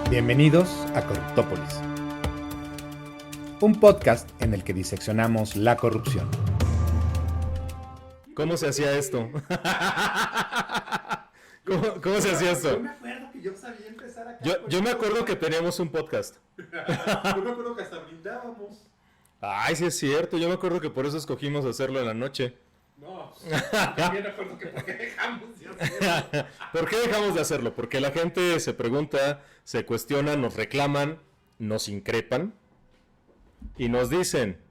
Bienvenidos a Corruptópolis, un podcast en el que diseccionamos la corrupción. ¿Cómo se hacía esto? ¿Cómo se hacía esto? Yo me acuerdo que yo sabía empezar acá. Yo me acuerdo que teníamos un podcast. Yo me acuerdo que hasta brindábamos. Ay, sí es cierto. Yo me acuerdo que por eso escogimos hacerlo en la noche. No, también me acuerdo que por qué dejamos de hacerlo. ¿Por qué dejamos de hacerlo? Porque la gente se pregunta, se cuestiona, nos reclaman, nos increpan y nos dicen.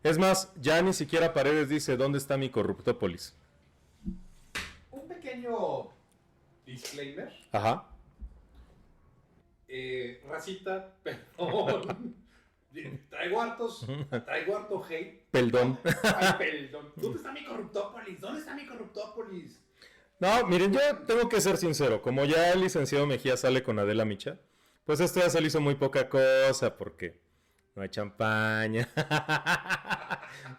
Es más, ya ni siquiera Paredes dice ¿dónde está mi Corruptópolis? Un pequeño disclaimer. Ajá. Racita, perdón. Traigo harto hate. Perdón. Ay, perdón. ¿Dónde está mi Corruptópolis? ¿Dónde está mi Corruptópolis? No, miren, yo tengo que ser sincero. Como ya el licenciado Mejía sale con Adela Micha, pues esto ya se le hizo muy poca cosa porque no hay champaña,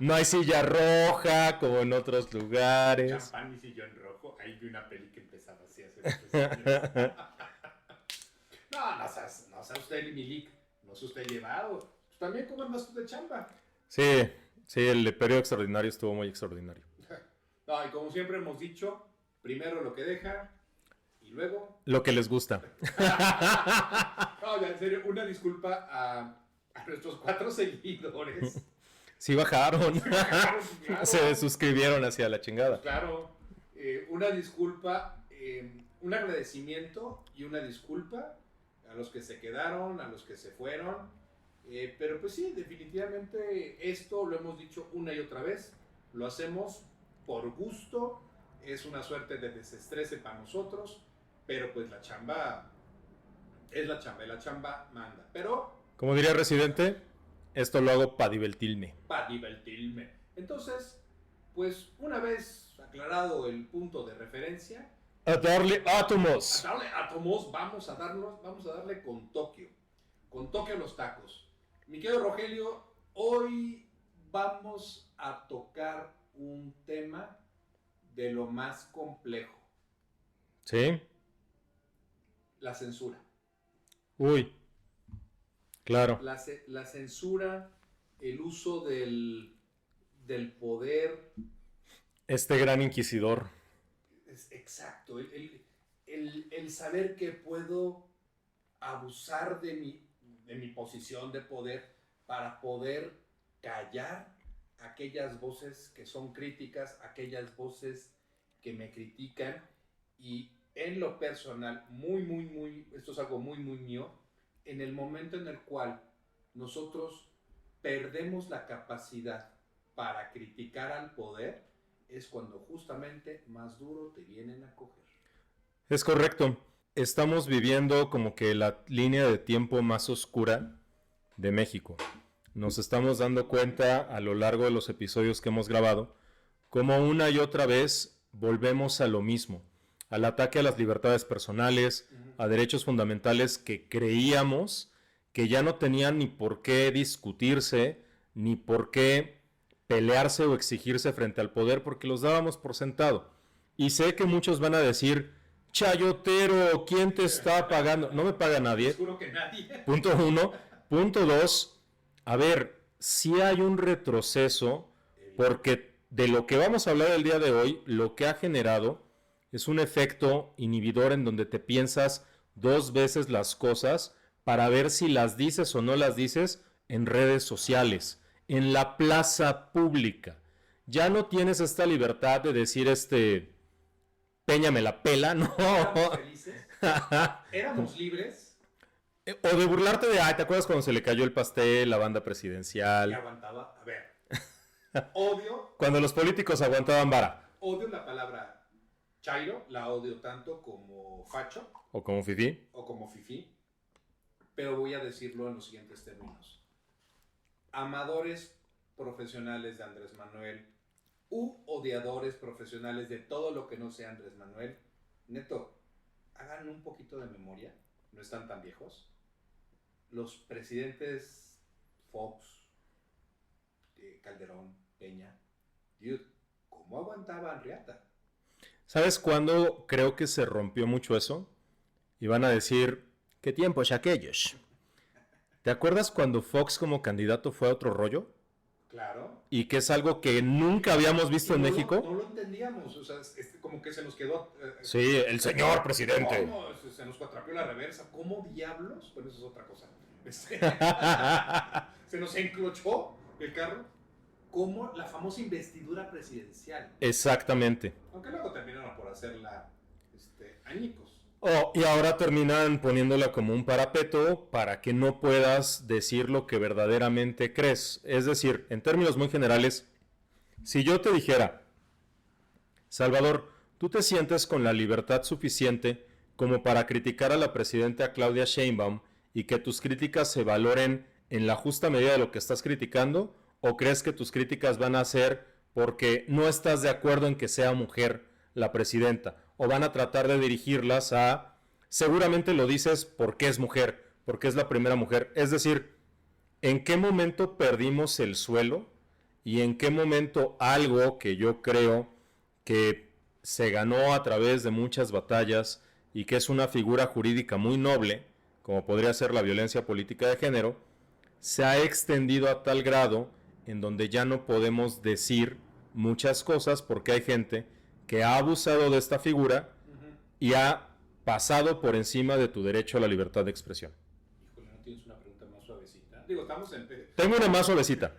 no hay silla roja como en otros lugares. Champán y sillón rojo. Ahí vi una peli que empezaba así a hacer. No sea usted el Milik. No sea usted llevado. Pues también comen más de chamba. Sí, el periodo extraordinario estuvo muy extraordinario. No, y como siempre hemos dicho, primero lo que deja y luego... Lo que les gusta. No, ya en serio, una disculpa a nuestros 4 seguidores. Sí bajaron. Claro. Se suscribieron hacia la chingada. Claro, una disculpa, un agradecimiento y una disculpa a los que se quedaron, a los que se fueron. Pero pues sí, definitivamente esto lo hemos dicho una y otra vez. Lo hacemos por gusto, es una suerte de desestrese para nosotros, pero pues la chamba es la chamba y la chamba manda. Pero, Como diría Residente, esto lo hago para divertirme. para divertirme. Entonces, pues una vez aclarado el punto de referencia, A darle átomos. a darle átomos, vamos a darle con Tokio a los tacos. Mi querido Rogelio, hoy vamos a tocar un tema de lo más complejo, ¿Sí? la censura. Uy. Claro. La censura, el uso del poder. Este gran inquisidor. Exacto, el saber que puedo abusar de mi posición de poder para poder callar aquellas voces que son críticas, aquellas voces que me critican. Y en lo personal, esto es algo muy mío, en el momento en el cual nosotros perdemos la capacidad para criticar al poder, es cuando justamente más duro te vienen a coger. Es correcto. Estamos viviendo como que la línea de tiempo más oscura de México. Nos estamos dando cuenta a lo largo de los episodios que hemos grabado como una y otra vez volvemos a lo mismo, al ataque a las libertades personales, a derechos fundamentales que creíamos que ya no tenían ni por qué discutirse, ni por qué pelearse o exigirse frente al poder porque los dábamos por sentado. Y sé que muchos van a decir, chayotero, ¿quién te está pagando? No me paga nadie. Juro que nadie. Punto 1. Punto 2. A ver, sí hay un retroceso porque de lo que vamos a hablar el día de hoy, lo que ha generado es un efecto inhibidor en donde te piensas 2 veces las cosas para ver si las dices o no las dices en redes sociales, en la plaza pública. Ya no tienes esta libertad de decir Peña me la pela, ¿no? Éramos felices, éramos libres. O de burlarte de, ¿te acuerdas cuando se le cayó el pastel, la banda Y presidencial? aguantaba, a ver, odio Cuando los políticos aguantaban vara. la palabra chairo, la odio tanto como facho O como fifí. o como fifí, pero voy a decirlo en los siguientes términos. Amadores profesionales de Andrés Manuel u odiadores profesionales de todo lo que no sea Andrés Manuel, neto, hagan un poquito de memoria, no están tan viejos. Los presidentes Fox, Calderón, Peña, dude, ¿cómo aguantaban riata? ¿Sabes cuándo creo que se rompió mucho eso? Y van a decir, ¿Qué tiempos aquellos? ¿Te acuerdas cuando Fox como candidato fue a otro rollo? Claro. Y que es algo que nunca habíamos visto en México. No lo entendíamos, o sea, como que se nos quedó... Sí, el señor presidente. ¿Cómo? Se nos cuatrapeó la reversa. ¿Cómo diablos? Bueno, eso es otra cosa. Se nos enclochó el carro. Como la famosa investidura presidencial. Exactamente. Aunque luego terminaron por hacerla añicos. Y ahora terminan poniéndola como un parapeto para que no puedas decir lo que verdaderamente crees. Es decir, en términos muy generales, si yo te dijera, Salvador, ¿tú te sientes con la libertad suficiente como para criticar a la presidenta Claudia Sheinbaum y que tus críticas se valoren en la justa medida de lo que estás criticando? ¿O crees que tus críticas van a ser porque no estás de acuerdo en que sea mujer la presidenta? ¿O van a tratar de dirigirlas a, seguramente lo dices porque es mujer, porque es la primera mujer? Es decir, ¿en qué momento perdimos el suelo? ¿Y en qué momento algo que yo creo que se ganó a través de muchas batallas y que es una figura jurídica muy noble, como podría ser la violencia política de género, se ha extendido a tal grado en donde ya no podemos decir muchas cosas porque hay gente que ha abusado de esta figura y ha pasado por encima de tu derecho a la libertad de expresión? Híjole, ¿no tienes una pregunta más suavecita? Digo, estamos en... Tengo una más suavecita.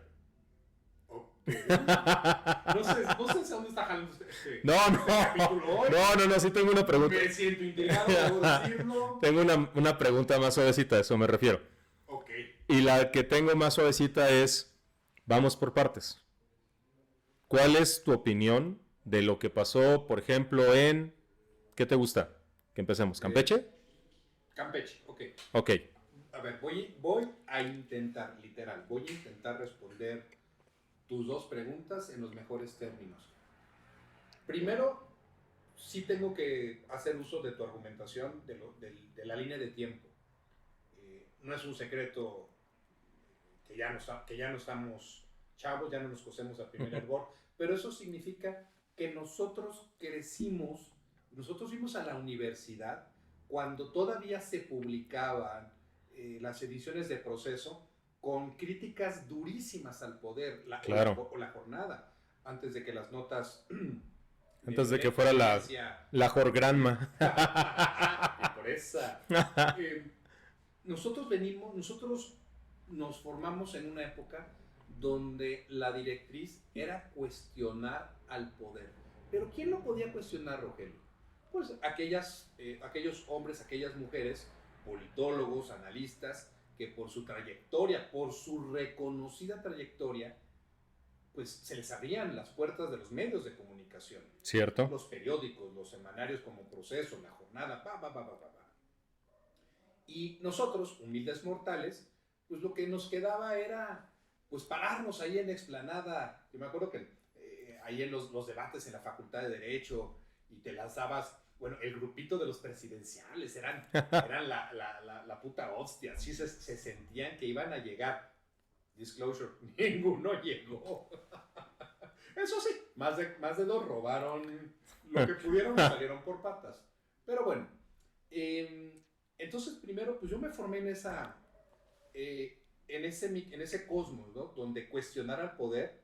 Okay. No sé hacia dónde está jalando No, sí tengo una pregunta. Me siento intrigado, debo decirlo. Tengo una pregunta más suavecita, a eso me refiero. Ok. Y la que tengo más suavecita es, vamos por partes. ¿Cuál es tu opinión de lo que pasó, por ejemplo, en... ¿Qué te gusta? Que empecemos. ¿Campeche? Campeche, ok. Ok. A ver, voy a intentar, literal, voy a intentar responder tus dos preguntas en los mejores términos. Primero, sí tengo que hacer uso de tu argumentación de la línea de tiempo. No es un secreto que ya no estamos chavos, ya no nos cosemos a primer hervor, pero eso significa que nosotros crecimos, nosotros fuimos a la universidad cuando todavía se publicaban las ediciones de Proceso con críticas durísimas al poder, claro. la jornada, antes de que las notas... Antes de que fuera la Jorgranma. Por esa. Nosotros nos formamos en una época donde la directriz era cuestionar al poder. Pero ¿quién lo podía cuestionar, Rogelio? Pues aquellos hombres, aquellas mujeres, politólogos, analistas, que por su trayectoria, por su reconocida trayectoria, pues se les abrían las puertas de los medios de comunicación. Cierto. Los periódicos, los semanarios como Proceso, La Jornada, Y nosotros, humildes mortales, pues lo que nos quedaba era pues pararnos ahí en la explanada. Yo me acuerdo que ahí en los debates en la Facultad de Derecho, y te lanzabas, bueno, el grupito de los presidenciales, eran la puta hostia, sí se sentían que iban a llegar. Disclosure, ninguno llegó. Eso sí, más de dos robaron lo que pudieron y salieron por patas. Pero bueno, entonces primero, pues yo me formé en ese cosmos, ¿no? Donde cuestionar al poder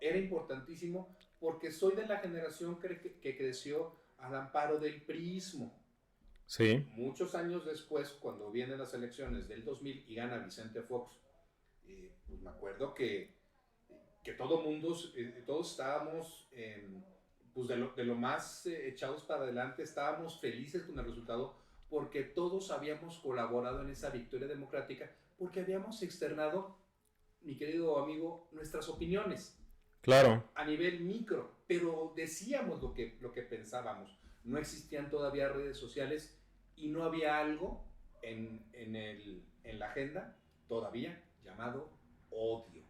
era importantísimo, porque soy de la generación que creció al amparo del priismo. Sí. Muchos años después, cuando vienen las elecciones del 2000 y gana Vicente Fox, pues me acuerdo que todos estábamos pues de lo más echados para adelante, estábamos felices con el resultado, porque todos habíamos colaborado en esa victoria democrática, porque habíamos externado, mi querido amigo, nuestras opiniones. Claro. A nivel micro, pero decíamos lo que pensábamos. No existían todavía redes sociales y no había algo en la agenda todavía llamado odio.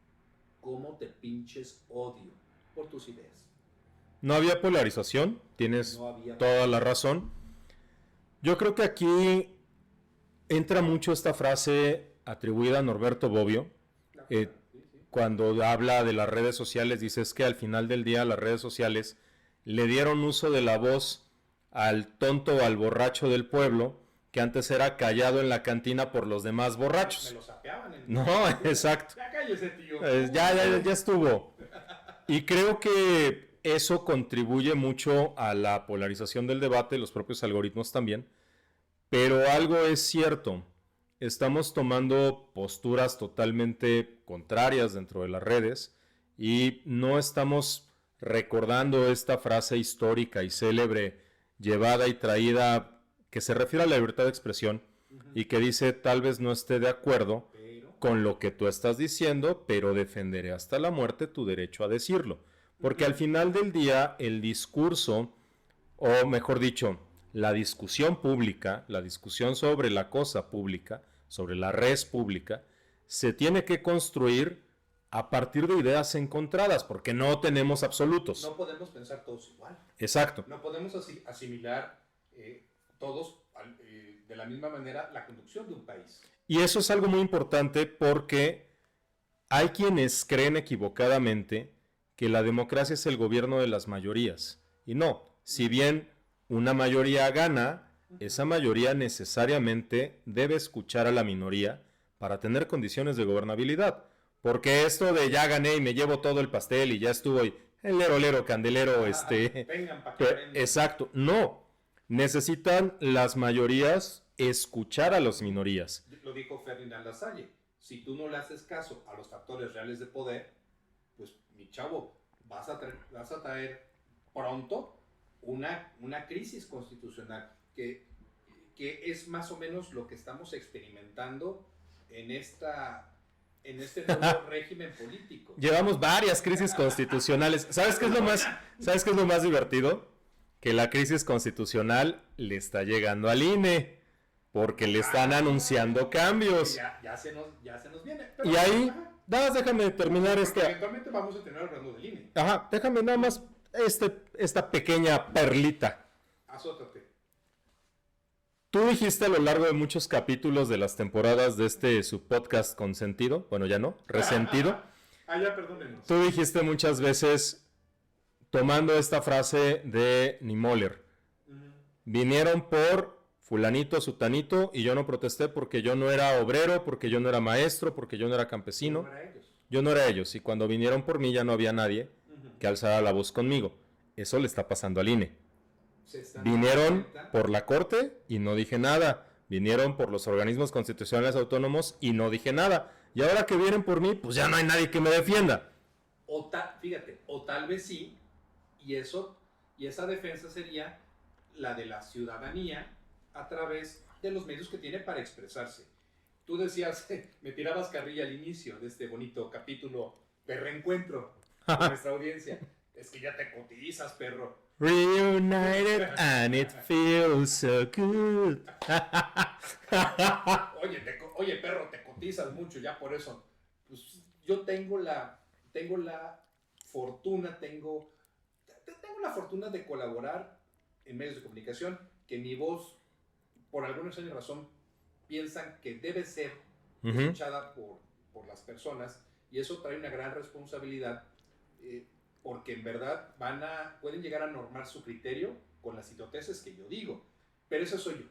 ¿Cómo te pinches odio por tus ideas? No había polarización, tienes toda la razón. Yo creo que aquí entra mucho esta frase atribuida a Norberto Bobbio. Cuando habla de las redes sociales, dices que al final del día las redes sociales le dieron uso de la voz al tonto o al borracho del pueblo que antes era callado en la cantina por los demás Me borrachos. lo sapeaban. No, exacto. Ya cállese, tío. Ya estuvo. Y creo que eso contribuye mucho a la polarización del debate, los propios algoritmos también. Pero algo es cierto, estamos tomando posturas totalmente contrarias dentro de las redes y no estamos recordando esta frase histórica y célebre llevada y traída que se refiere a la libertad de expresión y que dice tal vez no esté de acuerdo con lo que tú estás diciendo, pero defenderé hasta la muerte tu derecho a decirlo. Porque al final del día el discurso, o mejor dicho, la discusión pública, la discusión sobre la cosa pública, sobre la res pública, se tiene que construir a partir de ideas encontradas, porque no tenemos absolutos. No podemos pensar todos igual. Exacto. No podemos asimilar todos de la misma manera la conducción de un país. Y eso es algo muy importante porque hay quienes creen equivocadamente que la democracia es el gobierno de las mayorías. Y no, si bien una mayoría gana, esa mayoría necesariamente debe escuchar a la minoría para tener condiciones de gobernabilidad. Porque esto de ya gané y me llevo todo el pastel y ya estuvo y el lero candelero, vengan para que vengan. Exacto, no. Necesitan las mayorías escuchar a las minorías. Lo dijo Ferdinand Lasalle. Si tú no le haces caso a los factores reales de poder, pues mi chavo, vas a traer pronto una crisis constitucional que es más o menos lo que estamos experimentando en este nuevo régimen político. Llevamos varias crisis constitucionales. ¿Sabes qué es lo más divertido? Que la crisis constitucional le está llegando al INE, porque le están anunciando cambios. Ya se nos viene. Y ahí, déjame terminar eventualmente vamos a tener hablando del INE. Ajá, déjame nada más esta pequeña perlita. Azótate. Tú dijiste a lo largo de muchos capítulos de las temporadas de su podcast Consentido, bueno ya no, Resentido. Ya perdónenos. Tú dijiste muchas veces, tomando esta frase de Niemöller, vinieron por fulanito, sutanito, y yo no protesté porque yo no era obrero, porque yo no era maestro, porque yo no era campesino. Yo no era ellos, y cuando vinieron por mí ya no había nadie que alzara la voz conmigo. Eso le está pasando al INE. Vinieron por la Corte y no dije nada. Vinieron por los organismos constitucionales autónomos y no dije nada. Y ahora que vienen por mí, pues ya no hay nadie que me defienda. Fíjate, o tal vez sí, y esa defensa sería la de la ciudadanía a través de los medios que tiene para expresarse. Tú decías, me tirabas carrilla al inicio de este bonito capítulo de reencuentro con nuestra audiencia. Es que ya te cotizas, perro. Reunited and it feels so good. Oye, perro, te cotizas mucho, ya por eso. Pues yo tengo la fortuna, tengo la fortuna de colaborar en medios de comunicación, que mi voz, por alguna extraña razón, piensan que debe ser escuchada por las personas, y eso trae una gran responsabilidad, porque en verdad pueden llegar a normar su criterio con las idioteces que yo digo, pero eso soy yo.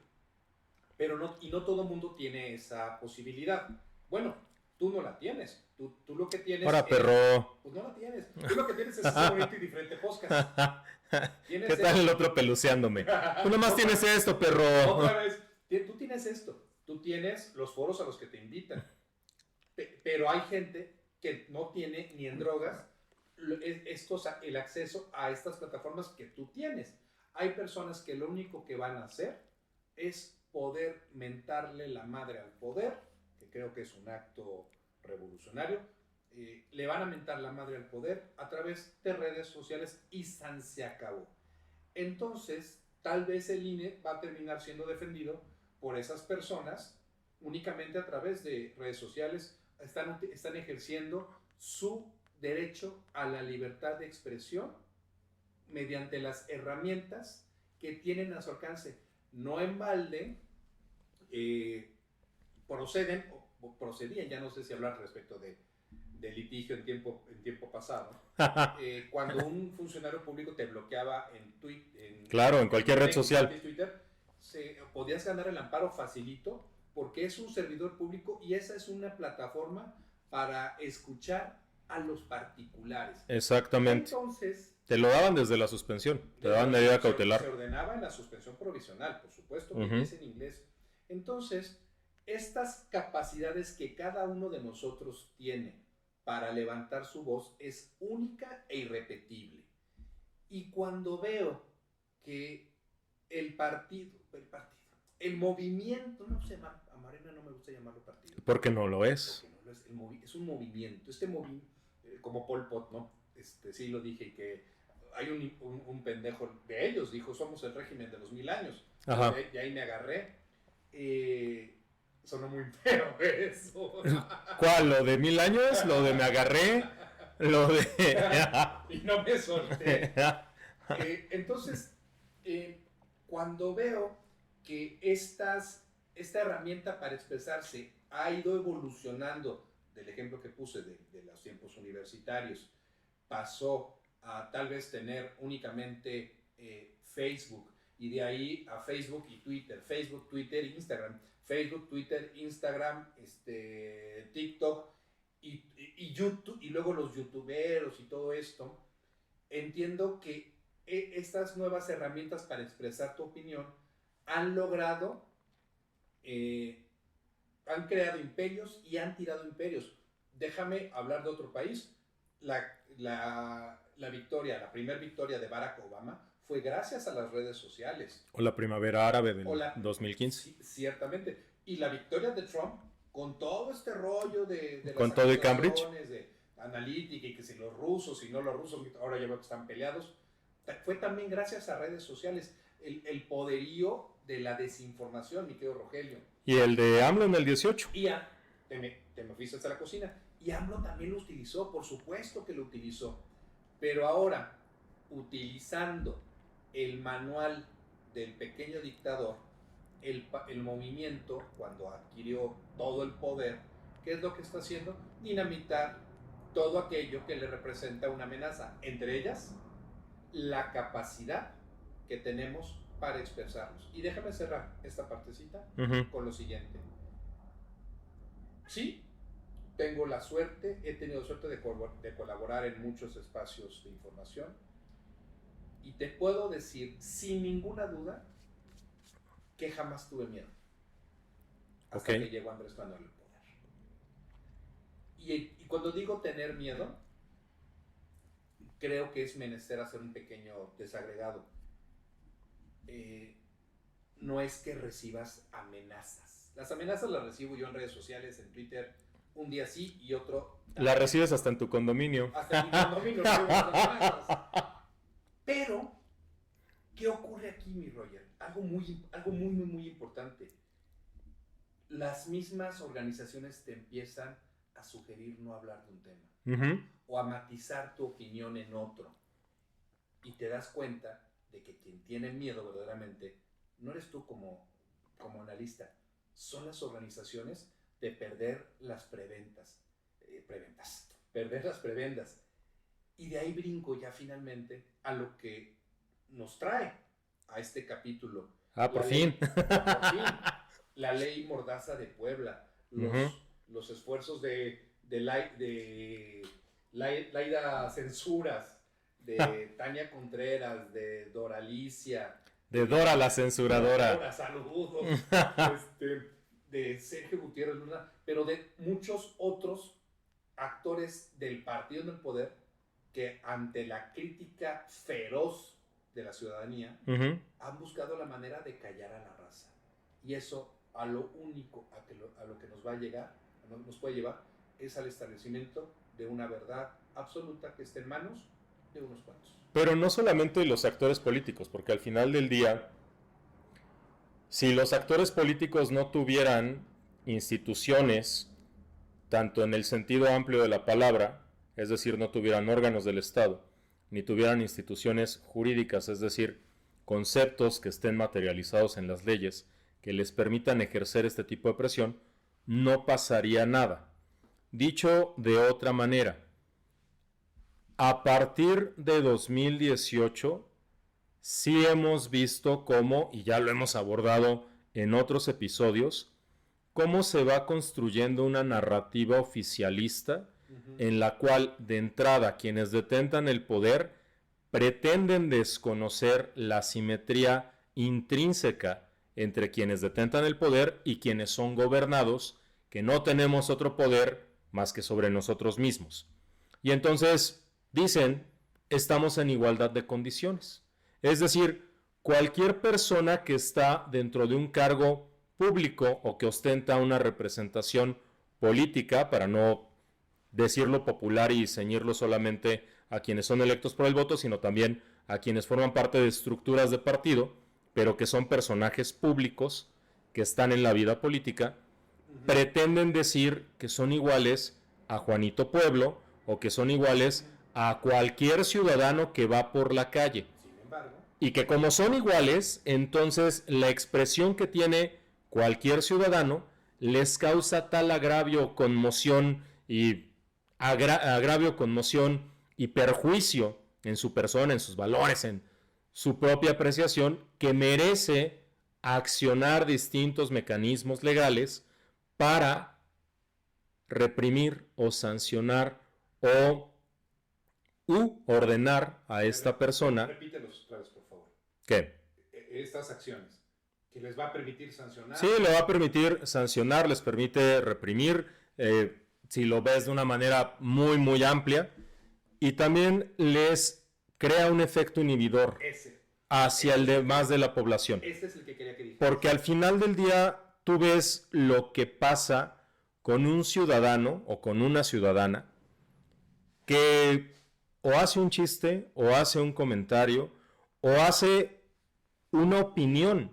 Pero no todo el mundo tiene esa posibilidad. Bueno, tú no la tienes. Tú lo que tienes perro. Pues no la tienes. Tú lo que tienes es ese bonito y diferente podcast. ¿Qué tal el otro peluceándome? Tú nomás tienes esto, perro. Otra vez, tú tienes esto. Tú tienes los foros a los que te invitan. Pero hay gente que no tiene ni en drogas el acceso a estas plataformas que tú tienes. Hay personas que lo único que van a hacer es poder mentarle la madre al poder, que creo que es un acto revolucionario. Le van a mentar la madre al poder a través de redes sociales y se acabó. Entonces, tal vez el INE va a terminar siendo defendido por esas personas únicamente a través de redes sociales. Están ejerciendo su derecho a la libertad de expresión mediante las herramientas que tienen a su alcance. No en balde procedían, ya no sé si hablar respecto de litigio en tiempo pasado, cuando un funcionario público te bloqueaba en Twitter, claro, en cualquier red social, Twitter, podías ganar el amparo facilito porque es un servidor público y esa es una plataforma para escuchar a los particulares. Exactamente. Entonces, te lo daban desde la suspensión, te daban medida cautelar. Se ordenaba en la suspensión provisional, por supuesto, que es en inglés. Entonces, estas capacidades que cada uno de nosotros tiene para levantar su voz es única e irrepetible. Y cuando veo que el movimiento, no sé, a Morena no me gusta llamarlo partido. Porque no lo es. Porque no lo es, es un movimiento. Como Pol Pot, ¿no? Sí lo dije, y que hay un pendejo de ellos, dijo, somos el régimen de los 1000 años. Ajá. Y ahí me agarré. Sonó muy feo eso. ¿Cuál? ¿Lo de 1000 años? ¿Lo de me agarré? ¿Lo de...? Y no me solté. Entonces, cuando veo que esta herramienta para expresarse ha ido evolucionando, del ejemplo que puse de los tiempos universitarios, pasó a tal vez tener únicamente Facebook, y de ahí a Facebook y Twitter, Facebook, Twitter, Instagram, Facebook, Twitter, Instagram, TikTok y YouTube, y luego los youtuberos y todo esto, entiendo que estas nuevas herramientas para expresar tu opinión han logrado, han creado imperios y han tirado imperios. Déjame hablar de otro país. La primera victoria de Barack Obama fue gracias a las redes sociales. O la primavera árabe del 2015. Sí, ciertamente. Y la victoria de Trump, con todo este rollo de con todo de Cambridge, de analítica, y que si los rusos y no los rusos, ahora ya veo que están peleados, fue también gracias a redes sociales. El poderío de la desinformación, mi querido Rogelio. Y el de AMLO en el 18. Y te me fuiste hasta la cocina. Y AMLO también lo utilizó, por supuesto que lo utilizó. Pero ahora, utilizando el manual del pequeño dictador, el movimiento, cuando adquirió todo el poder, ¿qué es lo que está haciendo? Dinamitar todo aquello que le representa una amenaza. Entre ellas, la capacidad que tenemos para expresarnos. Y déjame cerrar esta partecita con lo siguiente. Sí, he tenido suerte de colaborar en muchos espacios de información, y te puedo decir sin ninguna duda que jamás tuve miedo hasta que llegó Andrés Manuel al poder. Y cuando digo tener miedo, creo que es menester hacer un pequeño desagregado. No es que recibas amenazas. Las amenazas las recibo yo en redes sociales, en Twitter, un día sí y otro. Las recibes hasta en tu condominio. Hasta en mi condominio recibo las amenazas. Pero, ¿qué ocurre aquí, mi Roger? Algo muy importante. Las mismas organizaciones te empiezan a sugerir no hablar de un tema. O a matizar tu opinión en otro. Y te das cuenta de que quien tiene miedo verdaderamente no eres tú como analista, son las organizaciones de perder las prebendas. Y de ahí brinco ya finalmente a lo que nos trae a este capítulo. Por fin. La ley Mordaza de Puebla, los esfuerzos de Laida Censuras, de Tania Contreras, de Doralicia, de Dora la censuradora. Dora, saludos. De Sergio Gutiérrez Luna, pero de muchos otros actores del partido en el poder que ante la crítica feroz de la ciudadanía han buscado la manera de callar a la raza. Y eso a lo único a lo que nos puede llevar es al establecimiento de una verdad absoluta que esté en manos de unos cuantos. Pero no solamente los actores políticos, porque al final del día, si los actores políticos no tuvieran instituciones, tanto en el sentido amplio de la palabra, es decir, no tuvieran órganos del Estado, ni tuvieran instituciones jurídicas, es decir, conceptos que estén materializados en las leyes, que les permitan ejercer este tipo de presión, no pasaría nada. Dicho de otra manera, a partir de 2018 sí hemos visto cómo, y ya lo hemos abordado en otros episodios, cómo se va construyendo una narrativa oficialista en la cual, de entrada, quienes detentan el poder pretenden desconocer la simetría intrínseca entre quienes detentan el poder y quienes son gobernados, que no tenemos otro poder más que sobre nosotros mismos. Y entonces dicen, estamos en igualdad de condiciones. Es decir, cualquier persona que está dentro de un cargo público o que ostenta una representación política, para no decirlo popular y ceñirlo solamente a quienes son electos por el voto, sino también a quienes forman parte de estructuras de partido, pero que son personajes públicos que están en la vida política, pretenden decir que son iguales a Juanito Pueblo o que son iguales a cualquier ciudadano que va por la calle. Sin embargo, Y que como son iguales, entonces la expresión que tiene cualquier ciudadano les causa tal agravio, conmoción y conmoción y perjuicio en su persona, en sus valores, en su propia apreciación, que merece accionar distintos mecanismos legales para reprimir o sancionar o ordenar a esta persona. Repítelos otra vez, por favor. ¿Qué? Estas acciones, que les va a permitir sancionar. Sí, le va a permitir sancionar, les permite reprimir, si lo ves de una manera muy, muy amplia, y también les crea un efecto inhibidor hacia el demás de la población. Este es el que quería que dijeras. Porque al final del día tú ves lo que pasa con un ciudadano o con una ciudadana que o hace un chiste, o hace un comentario, o hace una opinión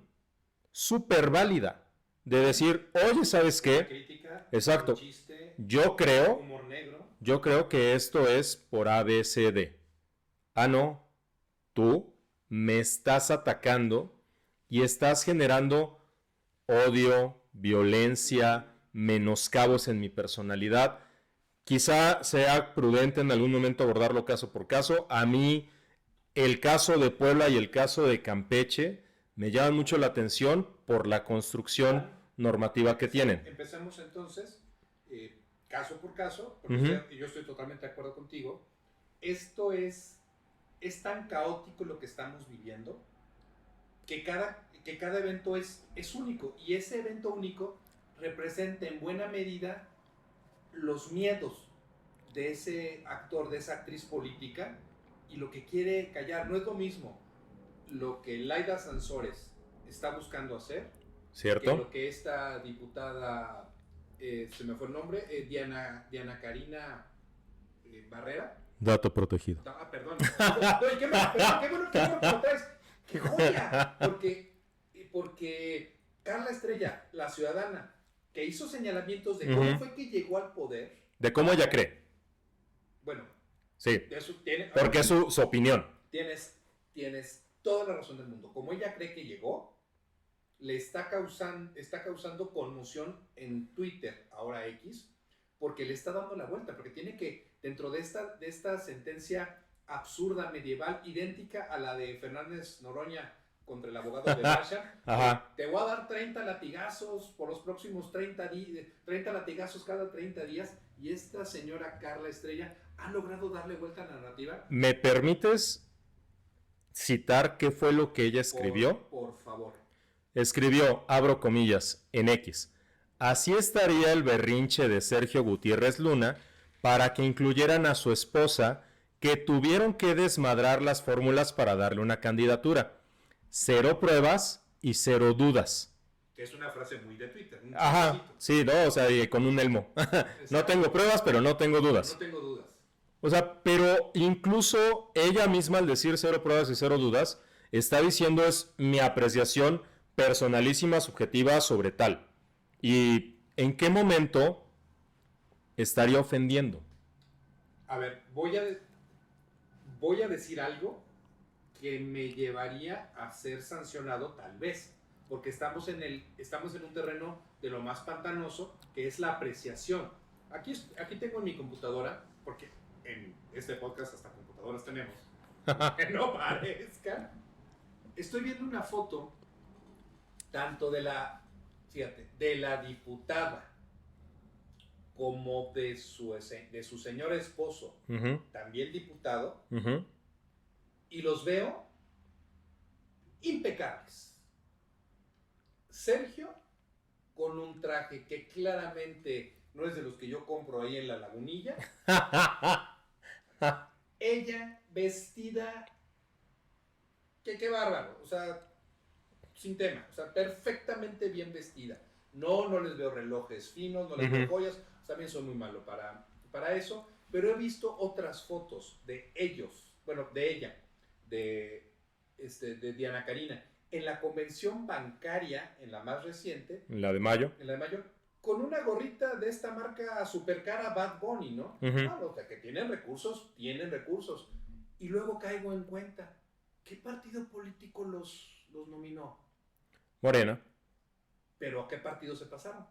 súper válida de decir, oye, ¿sabes qué? Crítica, Exacto. un chiste, Yo creo humor negro. que esto es por ABCD. Ah, no. Tú me estás atacando y estás generando odio, violencia, menoscabos en mi personalidad. Quizá sea prudente en algún momento abordarlo caso por caso. A mí el caso de Puebla y el caso de Campeche me llaman mucho la atención por la construcción normativa que tienen. Empecemos entonces, caso por caso, porque yo estoy totalmente de acuerdo contigo. Esto es tan caótico lo que estamos viviendo que cada evento es único, y ese evento único representa en buena medida los miedos de ese actor, de esa actriz política, y lo que quiere callar. No es lo mismo lo que Laida Sansores está buscando hacer, ¿Cierto? que lo que esta diputada, se me fue el nombre, Diana Karina Barrera. Dato protegido. Ah, perdón. Oye, qué bueno que lo traes. ¡Qué joya! Porque Carla Estrella, la ciudadana, que hizo señalamientos de cómo fue que llegó al poder. De cómo ella cree. Bueno, Sí, de eso tiene, porque es su opinión. tienes toda la razón del mundo. Como ella cree que llegó, le está causando conmoción en Twitter, ahora X, porque le está dando la vuelta, porque tiene que, dentro de esta sentencia absurda, medieval, idéntica a la de Fernández Noroña contra el abogado de Basha, Ajá. te voy a dar 30 latigazos por los próximos 30 latigazos cada 30 días, y esta señora Carla Estrella ha logrado darle vuelta a la narrativa. ¿Me permites citar qué fue lo que ella escribió? Por favor. Escribió, abro comillas, en X. Así estaría el berrinche de Sergio Gutiérrez Luna para que incluyeran a su esposa, que tuvieron que desmadrar las fórmulas para darle una candidatura. 0 pruebas y 0 dudas. Que es una frase muy de Twitter. Ajá, sí, no, o sea, y con un elmo. No tengo pruebas, pero no tengo dudas. No tengo dudas. O sea, pero incluso ella misma, al decir 0 pruebas y 0 dudas, está diciendo es mi apreciación personalísima, subjetiva sobre tal. ¿Y en qué momento estaría ofendiendo? A ver, voy a decir algo que me llevaría a ser sancionado, tal vez, porque estamos en un terreno de lo más pantanoso, que es la apreciación. Aquí tengo en mi computadora, porque en este podcast hasta computadoras tenemos, que no parezca, Estoy viendo una foto tanto de la diputada como de su señor esposo, Uh-huh. también diputado, Uh-huh. y los veo impecables. Sergio con un traje que claramente no es de los que yo compro ahí en la Lagunilla. Ella vestida, qué bárbaro, o sea, sin tema, o sea, perfectamente bien vestida. No les veo relojes finos, no les veo joyas, también soy muy malo para eso, pero he visto otras fotos de ellos, bueno, de ella, de Diana Karina, en la convención bancaria, en la más reciente, La de mayo. en la de mayo, con una gorrita de esta marca super cara Bad Bunny, ¿no? Uh-huh. O sea, que tienen recursos. Y luego caigo en cuenta, ¿qué partido político los nominó? Morena. ¿Pero a qué partido se pasaron?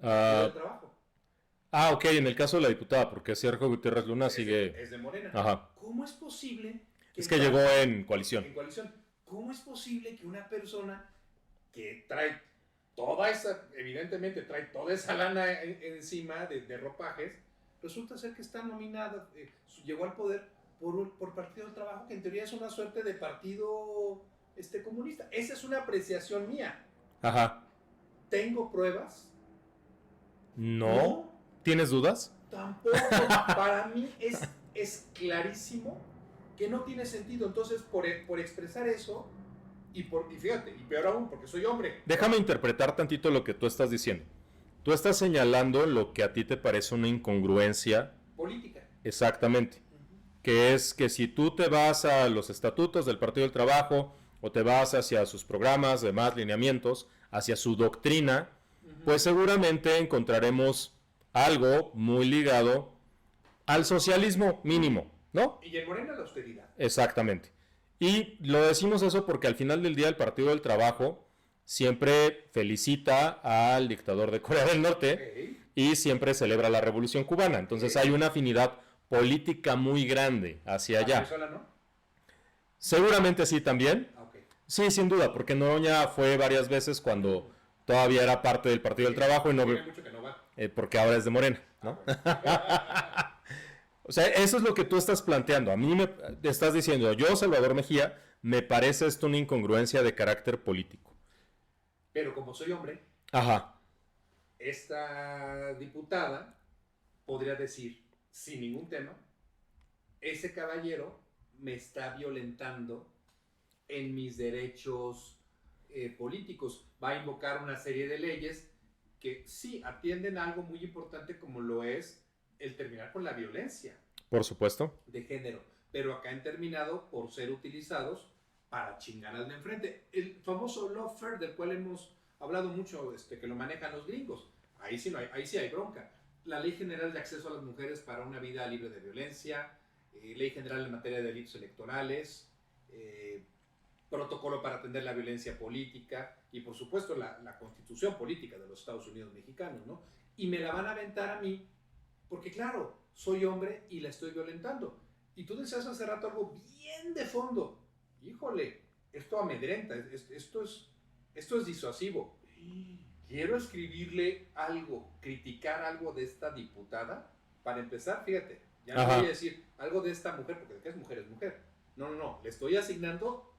Ah, De trabajo. ok, en el caso de la diputada, porque Sergio Gutiérrez Luna sigue... Es de Morena. Ajá. ¿Cómo es posible Es que llegó en coalición. en coalición? ¿Cómo es posible que una persona que trae toda esa, evidentemente trae toda esa lana encima de ropajes, resulta ser que está nominada, llegó al poder por Partido del Trabajo, que en teoría es una suerte de partido comunista? Esa es una apreciación mía. Ajá. ¿Tengo pruebas? No. ¿Tienes dudas? Tampoco. Para mí es clarísimo que no tiene sentido. Entonces, por expresar eso, y fíjate, y peor aún, porque soy hombre. Déjame interpretar tantito lo que tú estás diciendo. Tú estás señalando lo que a ti te parece una incongruencia. Política. Exactamente. Que es que si tú te vas a los estatutos del Partido del Trabajo o te vas hacia sus programas, demás lineamientos, hacia su doctrina, pues seguramente encontraremos algo muy ligado al socialismo mínimo, ¿no? Y en Morena la austeridad. Exactamente. Y lo decimos eso porque al final del día el Partido del Trabajo siempre felicita al dictador de Corea del Norte y siempre celebra la Revolución Cubana. Entonces hay una afinidad política muy grande hacia allá. ¿Venezuela no? Seguramente sí también. Okay. Sí, sin duda, porque Noroña fue varias veces cuando todavía era parte del Partido del Trabajo y no mucho que no va. porque ahora es de Morena, ¿no? O sea, eso es lo que tú estás planteando. A mí me estás diciendo, yo, Salvador Mejía, me parece esto una incongruencia de carácter político. Pero como soy hombre, Ajá. Esta diputada podría decir, sin ningún tema, ese caballero me está violentando en mis derechos políticos. Va a invocar una serie de leyes que sí atienden a algo muy importante como lo es el terminar con la violencia. Por supuesto. De género. Pero acá han terminado por ser utilizados para chingar al de enfrente. El famoso lawfare del cual hemos hablado mucho, que lo manejan los gringos. Ahí sí hay bronca. La Ley General de Acceso a las Mujeres para una Vida Libre de Violencia, Ley General en materia de delitos electorales, protocolo para atender la violencia política y por supuesto la Constitución Política de los Estados Unidos Mexicanos, ¿no? Y me la van a aventar a mí porque claro, soy hombre y la estoy violentando. Y tú decías hace rato algo bien de fondo. Híjole, esto amedrenta, esto es disuasivo. Quiero escribirle algo, criticar algo de esta diputada. Para empezar, fíjate, ya no voy a decir algo de esta mujer, porque de que es mujer. No, le estoy asignando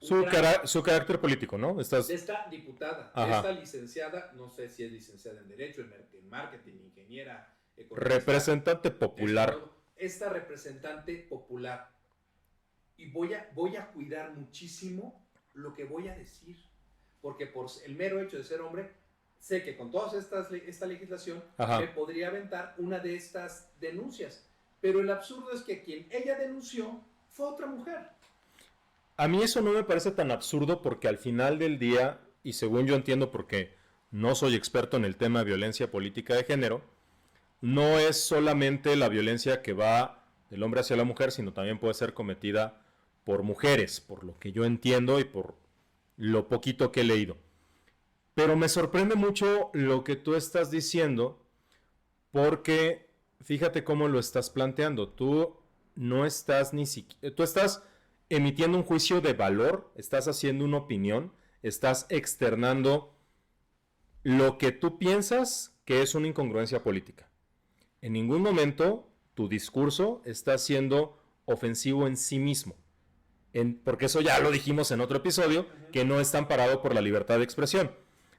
su carácter político, ¿no? de esta diputada, de esta licenciada, no sé si es licenciada en Derecho, en Marketing, ingeniera, economista. Representante popular. Esta representante popular. Y voy a cuidar muchísimo lo que voy a decir. Porque por el mero hecho de ser hombre, sé que con toda esta legislación me podría aventar una de estas denuncias. Pero el absurdo es que quien ella denunció fue otra mujer. A mí eso no me parece tan absurdo porque al final del día, y según yo entiendo porque no soy experto en el tema de violencia política de género, no es solamente la violencia que va del hombre hacia la mujer, sino también puede ser cometida por mujeres, por lo que yo entiendo y por lo poquito que he leído. Pero me sorprende mucho lo que tú estás diciendo, porque fíjate cómo lo estás planteando. Tú no estás ni siquiera... Tú estás emitiendo un juicio de valor, estás haciendo una opinión, estás externando lo que tú piensas que es una incongruencia política. En ningún momento tu discurso está siendo ofensivo en sí mismo. Porque eso ya lo dijimos en otro episodio, que no está amparado por la libertad de expresión.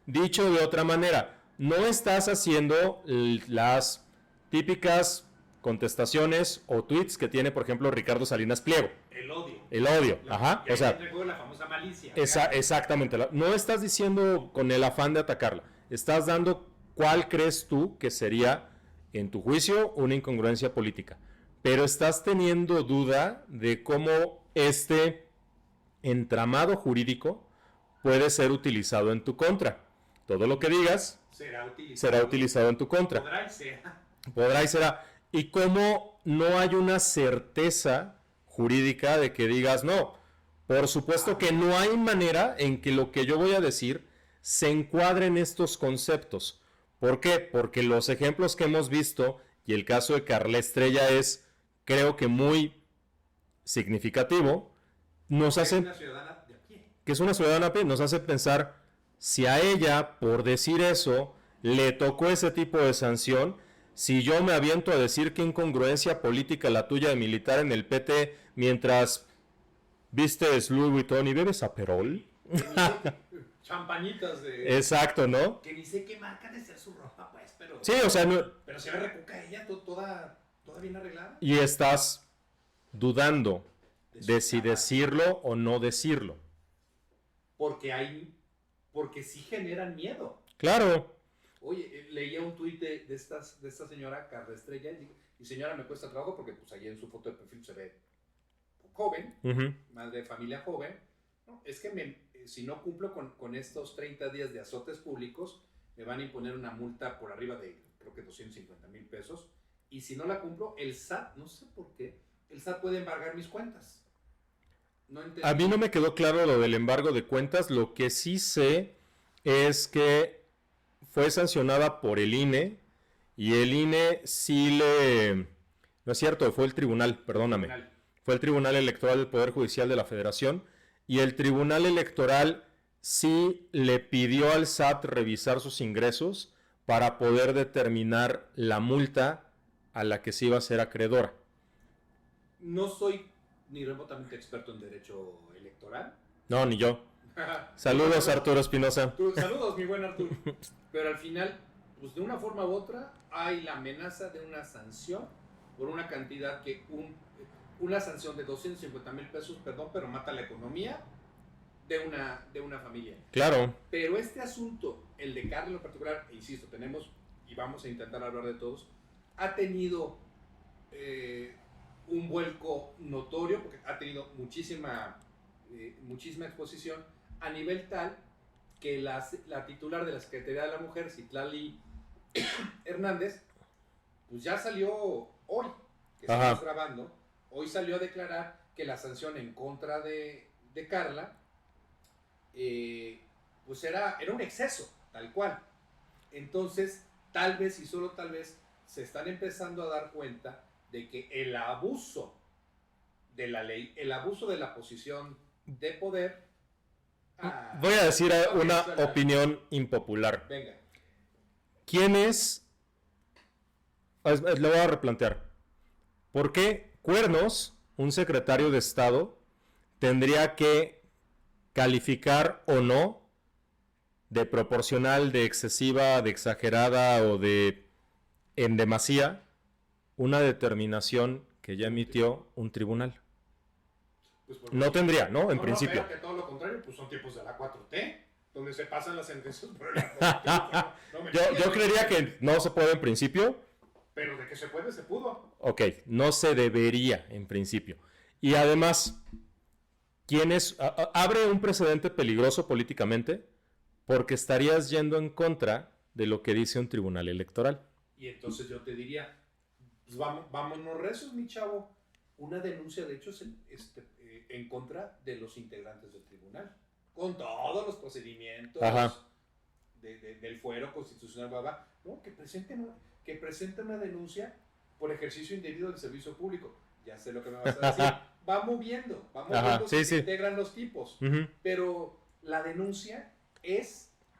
Dicho de otra manera, no estás haciendo las típicas contestaciones o tweets que tiene, por ejemplo, Ricardo Salinas Pliego. El odio. El odio, ajá. O sea, la famosa malicia. Exactamente. No estás diciendo con el afán de atacarla. Estás dando cuál crees tú que sería, en tu juicio, una incongruencia política. Pero estás teniendo duda de cómo este entramado jurídico puede ser utilizado en tu contra. Todo lo que digas será utilizado en tu contra. Podrá y será. Y cómo no hay una certeza jurídica de que digas, no, por supuesto que no hay manera en que lo que yo voy a decir se encuadre en estos conceptos. ¿Por qué? Porque los ejemplos que hemos visto, y el caso de Carla Estrella es, creo que muy significativo, nos hace, que es una ciudadana a pie, nos hace pensar si a ella, por decir eso, le tocó ese tipo de sanción. Si yo me aviento a decir qué incongruencia política la tuya de militar en el PT mientras vistes Louis Vuitton y bebes Aperol. Champañitas de... Exacto, ¿no? Que ni sé qué marca de ser su ropa, pues, pero... Sí, o sea... No... Pero se ve recuca ella, toda bien arreglada. Y estás dudando de si decirlo o no decirlo. Porque sí generan miedo. Claro. Oye, leía un tuit de esta señora, Carla Estrella, y señora, me cuesta trabajo porque pues ahí en su foto de perfil se ve joven, más de familia joven. No, es que si no cumplo con estos 30 días de azotes públicos, me van a imponer una multa por arriba de, creo que 250,000 pesos. Y si no la cumplo, el SAT, no sé por qué, el SAT puede embargar mis cuentas. No entendí. A mí no me quedó claro lo del embargo de cuentas. Lo que sí sé es que fue sancionada por el INE y el INE sí le... No es cierto, fue el tribunal, perdóname. Fue el Tribunal Electoral del Poder Judicial de la Federación y el Tribunal Electoral sí le pidió al SAT revisar sus ingresos para poder determinar la multa a la que se iba a ser acreedora. No soy ni remotamente experto en derecho electoral. No, ni yo. Saludos, Arturo Espinosa. Saludos, mi buen Arturo. Pero al final, pues de una forma u otra, hay la amenaza de una sanción por una cantidad que una sanción de 250,000 pesos, perdón, pero mata la economía de una familia. Claro. Pero este asunto, el de Carla en particular, e insisto, tenemos, y vamos a intentar hablar de todos, ha tenido un vuelco notorio, porque ha tenido muchísima exposición, a nivel tal que la titular de la Secretaría de la Mujer, Citlali Hernández, pues ya salió hoy, que estamos grabando, hoy salió a declarar que la sanción en contra de Carla, pues era un exceso, tal cual. Entonces, tal vez y solo tal vez, se están empezando a dar cuenta de que el abuso de la ley, el abuso de la posición de poder... Voy a decir una opinión impopular. Venga. ¿Quién es? Lo voy a replantear. ¿Por qué Cuernos, un secretario de Estado, tendría que calificar o no de proporcional, de excesiva, de exagerada o de en demasía una determinación que ya emitió un tribunal? Pues no tendría, ¿no? En principio. No, que todo lo contrario, pues son tiempos de la 4T, donde se pasan las sentencias por el 4T. Yo creería que no se puede en principio. Pero de que se puede, se pudo. Ok, no se debería en principio. Y además, abre un precedente peligroso políticamente porque estarías yendo en contra de lo que dice un tribunal electoral. Y entonces yo te diría, pues vámonos rezos, mi chavo. Una denuncia, de hecho, en contra de los integrantes del tribunal, con todos los procedimientos del fuero constitucional, no, que presenten una denuncia por ejercicio indebido del servicio público. Ya sé lo que me vas a decir. va moviendo, Ajá, sí, se sí. integran los tipos. Ujú. Pero la denuncia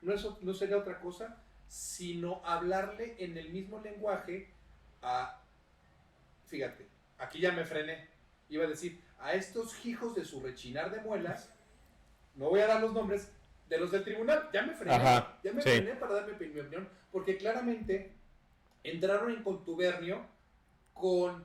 no sería otra cosa, sino hablarle en el mismo lenguaje fíjate, aquí ya me frené, iba a decir, a estos hijos de su rechinar de muelas, no voy a dar los nombres, de los del tribunal, ya me frené, Ajá, frené para darme mi opinión, porque claramente entraron en contubernio con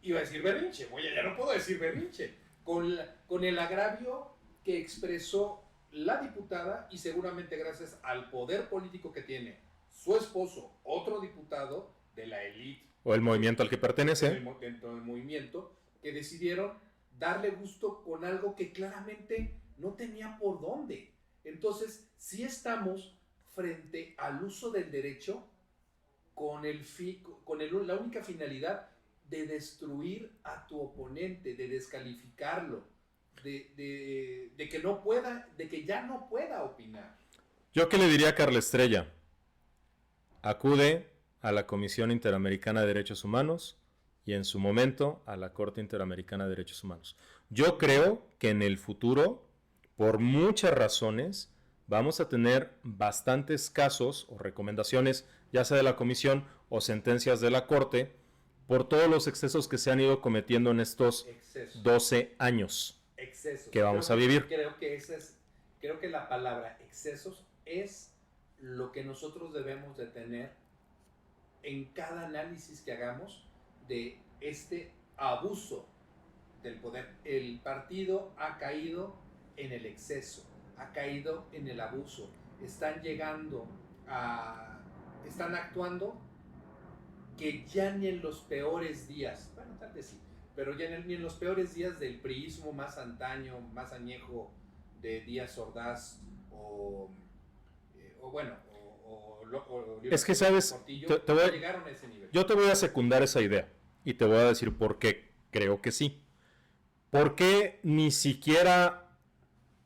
iba a decir berrinche, ya no puedo decir berrinche, con el agravio que expresó la diputada y seguramente gracias al poder político que tiene su esposo, otro diputado de la élite. O el movimiento al que pertenece. Dentro del movimiento, que decidieron darle gusto con algo que claramente no tenía por dónde. Entonces, sí estamos frente al uso del derecho con la única finalidad de destruir a tu oponente, de descalificarlo, de que ya no pueda opinar. ¿Yo qué le diría a Carla Estrella? Acude a la Comisión Interamericana de Derechos Humanos y en su momento a la Corte Interamericana de Derechos Humanos. Yo creo que en el futuro, por muchas razones, vamos a tener bastantes casos o recomendaciones, ya sea de la Comisión o sentencias de la Corte, por todos los excesos que se han ido cometiendo en estos 12 años que vamos a vivir. Creo que la palabra excesos es lo que nosotros debemos de tener en cada análisis que hagamos de este abuso del poder. El partido ha caído en el exceso, ha caído en el abuso. Están actuando que ya ni en los peores días, bueno, tal vez sí, pero ya ni en los peores días del priismo más antaño, más añejo de Díaz Ordaz es que sabes, llegaron a ese nivel. Yo te voy a secundar esa idea y te voy a decir por qué creo que sí. ¿Por qué ni siquiera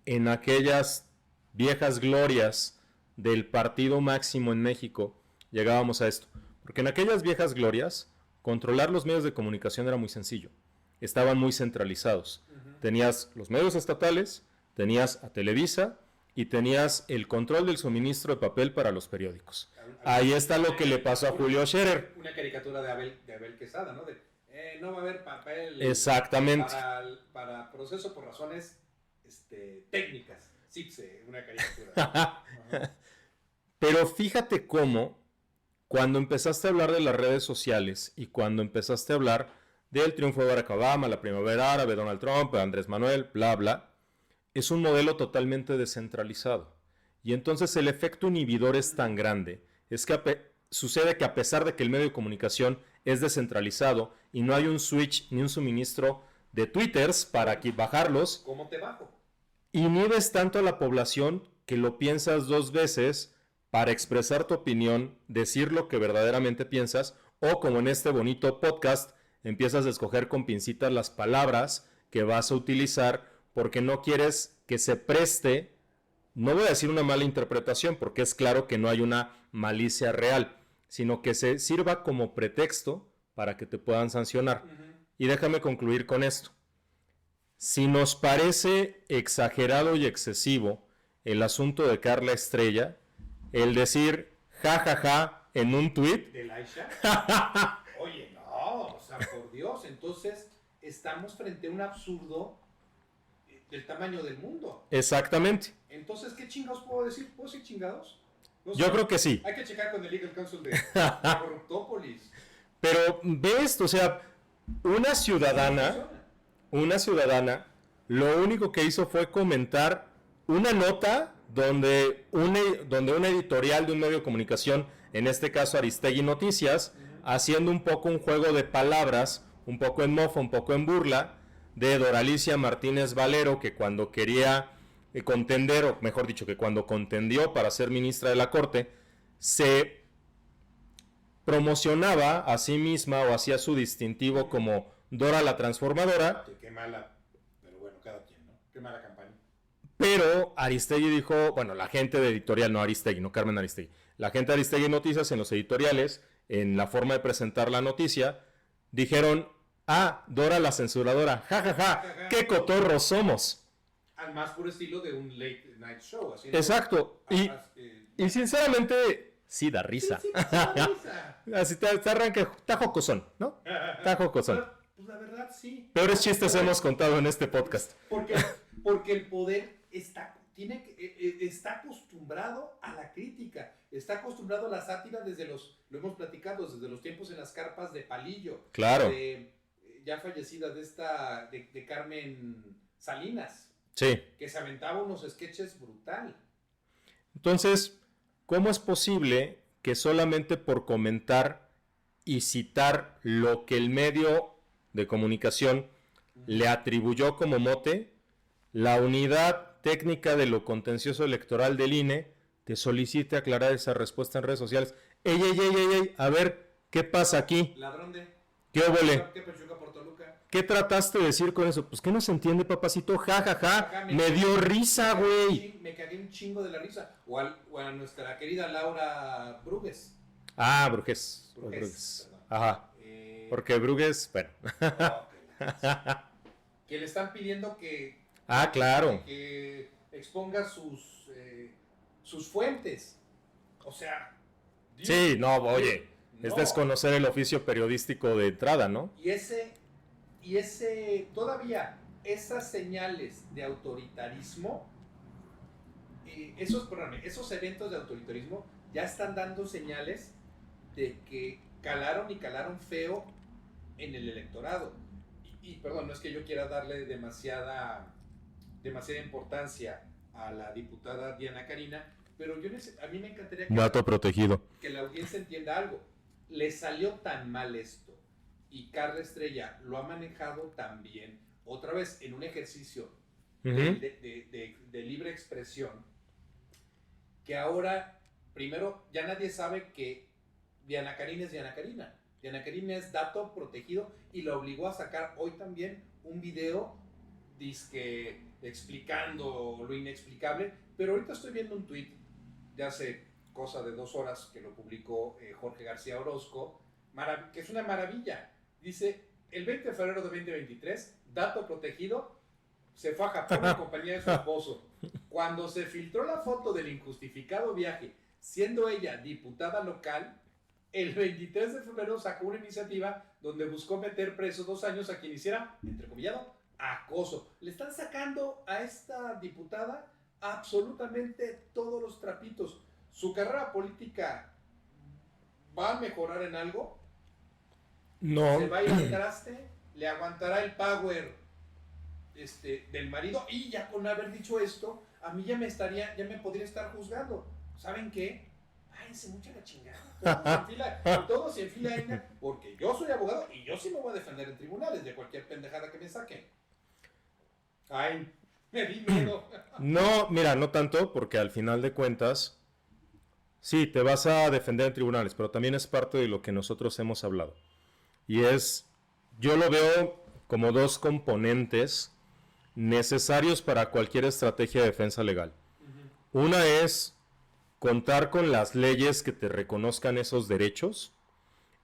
en aquellas viejas glorias del partido máximo en México llegábamos a esto? Porque en aquellas viejas glorias, controlar los medios de comunicación era muy sencillo. Estaban muy centralizados. Uh-huh. Tenías los medios estatales, tenías a Televisa y tenías el control del suministro de papel para los periódicos. Ahí está lo que le pasó a Julio Scherer. Una caricatura de Abel Quesada, ¿no? No va a haber papel. Exactamente. Para proceso por razones técnicas. Sí, una caricatura. Uh-huh. Pero fíjate cómo, cuando empezaste a hablar de las redes sociales y cuando empezaste a hablar del triunfo de Barack Obama, la primavera árabe, Donald Trump, Andrés Manuel, bla, bla, es un modelo totalmente descentralizado. Y entonces el efecto inhibidor es tan grande, es que sucede que a pesar de que el medio de comunicación es descentralizado y no hay un switch ni un suministro de twitters para bajarlos, ¿cómo te bajo? Inhibes tanto a la población que lo piensas dos veces para expresar tu opinión, decir lo que verdaderamente piensas, o como en este bonito podcast, empiezas a escoger con pincitas las palabras que vas a utilizar porque no quieres que se preste, no voy a decir una mala interpretación, porque es claro que no hay una malicia real, sino que se sirva como pretexto para que te puedan sancionar. Uh-huh. Y déjame concluir con esto. Si nos parece exagerado y excesivo el asunto de Carla Estrella, el decir jajaja en un tuit. ¿De Laisha? Oye, no, o sea, por Dios, entonces estamos frente a un absurdo del tamaño del mundo. Exactamente. Entonces, ¿qué chingados puedo decir? ¿Puedo decir chingados? No sé. Yo creo que sí. Hay que checar con el Legal Counsel de Corruptópolis. Pero ve esto, o sea, una ciudadana, lo único que hizo fue comentar una nota donde una editorial de un medio de comunicación, en este caso Aristegui Noticias, haciendo un poco un juego de palabras, un poco en mofa, un poco en burla, de Doralicia Martínez Valero, que cuando quería contender, o mejor dicho, que cuando contendió para ser ministra de la Corte, se promocionaba a sí misma o hacía su distintivo como Dora la Transformadora. Qué mala, pero bueno, cada quien, ¿no? Qué mala campaña. Pero Aristegui dijo, bueno, la gente de editorial, no Aristegui, no Carmen Aristegui, la gente de Aristegui Noticias en los editoriales, en la forma de presentar la noticia, dijeron, Ah, Dora la censuradora. Ja, ja, ja. ¡Qué cotorros somos! Al más puro estilo de un late night show. Así, Exacto. Y sinceramente, sí da risa. Sí, da risa. Así te arranca, está jocosón, ¿no? Está jocosón. Pues la verdad, sí. Peores chistes hemos contado en este podcast. Porque el poder está acostumbrado a la crítica, está acostumbrado a la sátira lo hemos platicado, desde los tiempos en las carpas de Palillo. Claro. Ya fallecida de Carmen Salinas. Sí. Que se aventaba unos sketches brutal. Entonces, ¿cómo es posible que solamente por comentar y citar lo que el medio de comunicación le atribuyó como mote, la unidad técnica de lo contencioso electoral del INE te solicite aclarar esa respuesta en redes sociales? ¡Ey! A ver, ¿qué pasa aquí? Ladrón de... ¿Qué óvole? ¿Qué pechuga por Toluca? ¿Qué trataste de decir con eso? Pues que no se entiende, papacito. Ja, ja, ja. Me dio risa, güey. Me cagué un chingo de la risa. O a nuestra querida Laura Brugues. Ah, Brugues. Ajá. Porque Brugues, bueno. Que le están pidiendo que... Ah, claro. Que exponga sus fuentes. O sea... Dios, sí, no, oye. No. Es desconocer el oficio periodístico de entrada, ¿no? Y todavía esas señales de autoritarismo, esos eventos de autoritarismo ya están dando señales de que calaron feo en el electorado. Y perdón, no es que yo quiera darle demasiada importancia a la diputada Diana Karina, pero a mí me encantaría Dato protegido. Que la audiencia entienda algo. Le salió tan mal esto y Carla Estrella lo ha manejado tan bien, otra vez en un ejercicio de libre expresión, que ahora, primero, ya nadie sabe que Diana Karina es Diana Karina. Diana Karina es dato protegido y la obligó a sacar hoy también un video dizque explicando lo inexplicable, pero ahorita estoy viendo un tweet de hace cosa de 2 horas que lo publicó Jorge García Orozco, que es una maravilla. Dice, el 20 de febrero de 2023, dato protegido, se fue a Japón en compañía de su esposo. Cuando se filtró la foto del injustificado viaje, siendo ella diputada local, el 23 de febrero sacó una iniciativa donde buscó meter preso 2 años a quien hiciera, entrecomillado, acoso. Le están sacando a esta diputada absolutamente todos los trapitos. ¿Su carrera política va a mejorar en algo? No. ¿Se va a ir al traste? ¿Le aguantará el power del marido? Y ya con haber dicho esto, a mí ya me podría estar juzgando. ¿Saben qué? Váyanse mucho a la chingada. Todos se enfilan, porque yo soy abogado y yo sí me voy a defender en tribunales de cualquier pendejada que me saquen. Ay, me di miedo. No, mira, no tanto, porque al final de cuentas... Sí, te vas a defender en tribunales, pero también es parte de lo que nosotros hemos hablado. Y yo lo veo como 2 componentes necesarios para cualquier estrategia de defensa legal. Uh-huh. Una es contar con las leyes que te reconozcan esos derechos,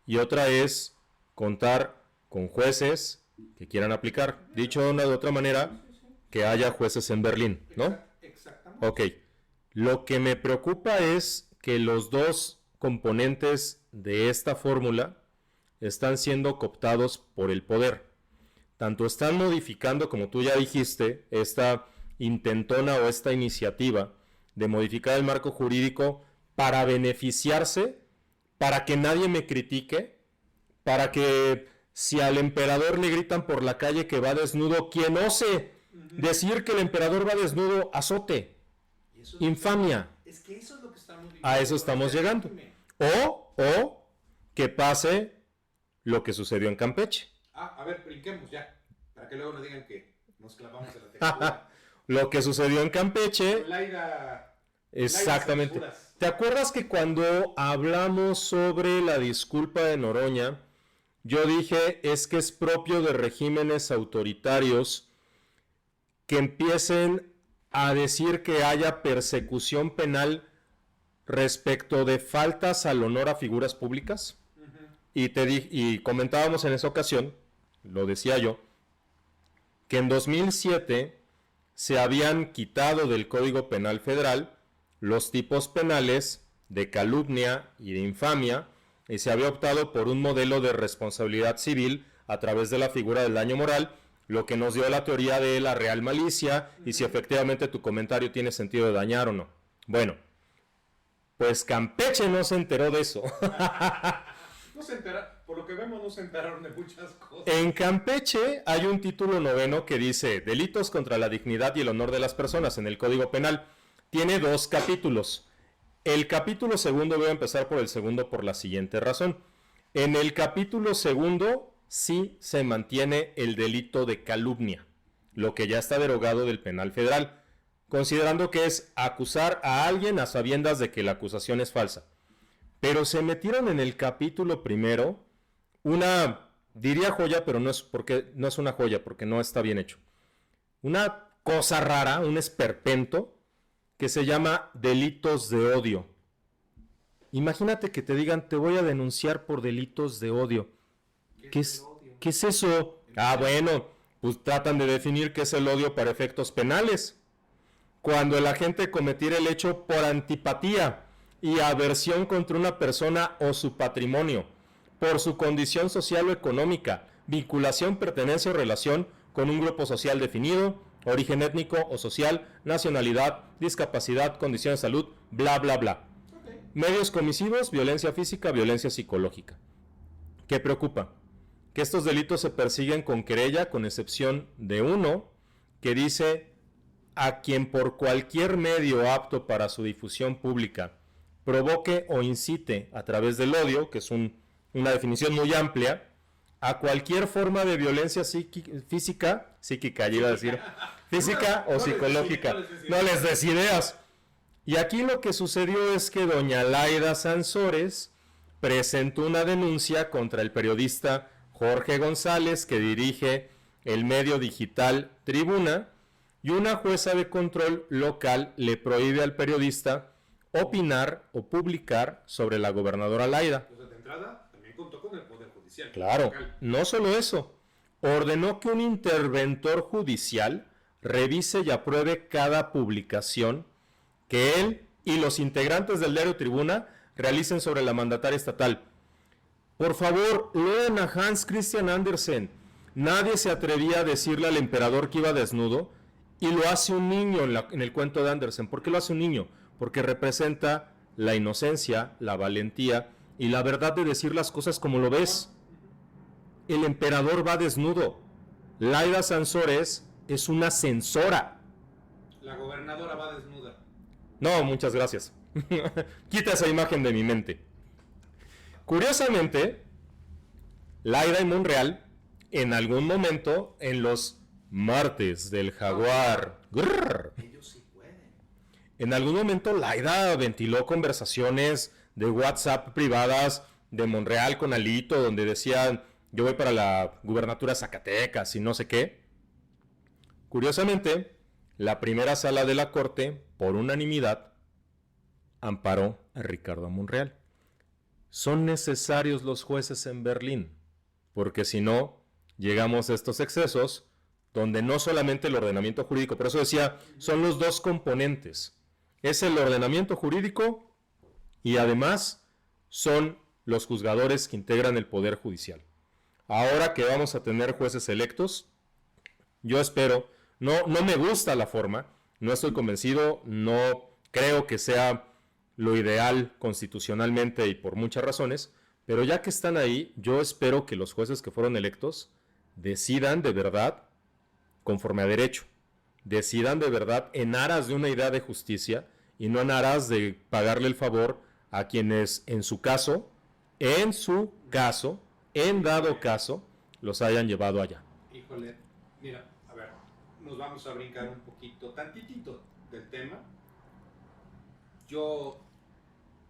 y otra es contar con jueces que quieran aplicar. Dicho de otra manera, que haya jueces en Berlín, ¿no? Exactamente. Ok. Lo que me preocupa es que los 2 componentes de esta fórmula están siendo cooptados por el poder. Tanto están modificando, como tú ya dijiste, esta intentona o esta iniciativa de modificar el marco jurídico para beneficiarse, para que nadie me critique, para que si al emperador le gritan por la calle que va desnudo, quien ose decir que el emperador va desnudo, azote, infamia. Es que eso es lo que estamos viviendo. A eso estamos llegando. O que pase lo que sucedió en Campeche. A ver, brinquemos ya, para que luego no digan que nos clavamos en la textura. Lo que sucedió en Campeche. Exactamente. ¿Te acuerdas que cuando hablamos sobre la disculpa de Noroña, yo dije es que es propio de regímenes autoritarios que empiecen a decir que haya persecución penal respecto de faltas al honor a figuras públicas? Uh-huh. Y comentábamos en esa ocasión lo decía yo, que en 2007 se habían quitado del Código Penal Federal los tipos penales de calumnia y de infamia, y se había optado por un modelo de responsabilidad civil a través de la figura del daño moral, lo que nos dio la teoría de la real malicia y si efectivamente tu comentario tiene sentido de dañar o no. Bueno, pues Campeche no se enteró de eso. No se entera, por lo que vemos no se enteraron de muchas cosas. En Campeche hay un título 9 que dice Delitos contra la dignidad y el honor de las personas en el Código Penal. Tiene 2 capítulos. El capítulo 2, voy a empezar por el segundo por la siguiente razón. En el capítulo 2 sí se mantiene el delito de calumnia, lo que ya está derogado del penal federal, considerando que es acusar a alguien a sabiendas de que la acusación es falsa. Pero se metieron en el capítulo 1 una, diría joya, pero no es una joya porque no está bien hecho. Una cosa rara, un esperpento, que se llama delitos de odio. Imagínate que te digan, te voy a denunciar por delitos de odio. ¿Qué es eso? Bueno, pues tratan de definir qué es el odio para efectos penales. Cuando el agente cometiera el hecho por antipatía y aversión contra una persona o su patrimonio, por su condición social o económica, vinculación, pertenencia o relación con un grupo social definido, origen étnico o social, nacionalidad, discapacidad, condición de salud, bla, bla, bla. Okay. Medios comisivos, violencia física, violencia psicológica. ¿Qué preocupa? Que estos delitos se persiguen con querella, con excepción de uno que dice a quien por cualquier medio apto para su difusión pública provoque o incite a través del odio, que es una definición muy amplia, a cualquier forma de violencia física, iba a decir, física o psicológica. No les des ideas. Y aquí lo que sucedió es que doña Laida Sansores presentó una denuncia contra el periodista Jorge González, que dirige el medio digital Tribuna, y una jueza de control local le prohíbe al periodista opinar o publicar sobre la gobernadora Laida. Pues de entrada también contó con el Poder Judicial. Claro, no solo eso, ordenó que un interventor judicial revise y apruebe cada publicación que él y los integrantes del diario Tribuna realicen sobre la mandataria estatal. Por favor, lean a Hans Christian Andersen. Nadie se atrevía a decirle al emperador que iba desnudo, y lo hace un niño en el cuento de Andersen. ¿Por qué lo hace un niño? Porque representa la inocencia, la valentía y la verdad de decir las cosas como lo ves. El emperador va desnudo. Laida Sansores es una censora. La gobernadora va desnuda. No, muchas gracias. Quita esa imagen de mi mente. Curiosamente, Laida y Monreal, en algún momento, en los martes del jaguar, ellos sí pueden. En algún momento Laida ventiló conversaciones de WhatsApp privadas de Monreal con Alito, donde decían, yo voy para la gubernatura de Zacatecas y no sé qué. Curiosamente, la primera sala de la Corte, por unanimidad, amparó a Ricardo Monreal. Son necesarios los jueces en Berlín, porque si no, llegamos a estos excesos, donde no solamente el ordenamiento jurídico, por eso decía, son los dos componentes. Es el ordenamiento jurídico y además son los juzgadores que integran el Poder Judicial. Ahora que vamos a tener jueces electos, yo espero, no me gusta la forma, no estoy convencido, no creo que sea lo ideal constitucionalmente y por muchas razones, pero ya que están ahí, yo espero que los jueces que fueron electos decidan de verdad conforme a derecho, decidan de verdad en aras de una idea de justicia y no en aras de pagarle el favor a quienes en dado caso, los hayan llevado allá. Híjole, mira, a ver, nos vamos a brincar un poquito, tantitito del tema. Yo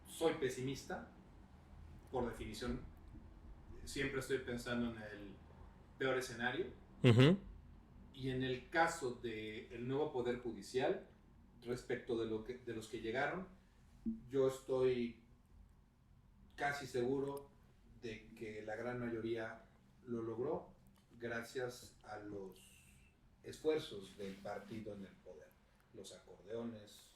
soy pesimista, por definición, siempre estoy pensando en el peor escenario. Uh-huh. Y en el caso del nuevo Poder Judicial, respecto de los que llegaron, yo estoy casi seguro de que la gran mayoría lo logró gracias a los esfuerzos del partido en el poder. Los acordeones.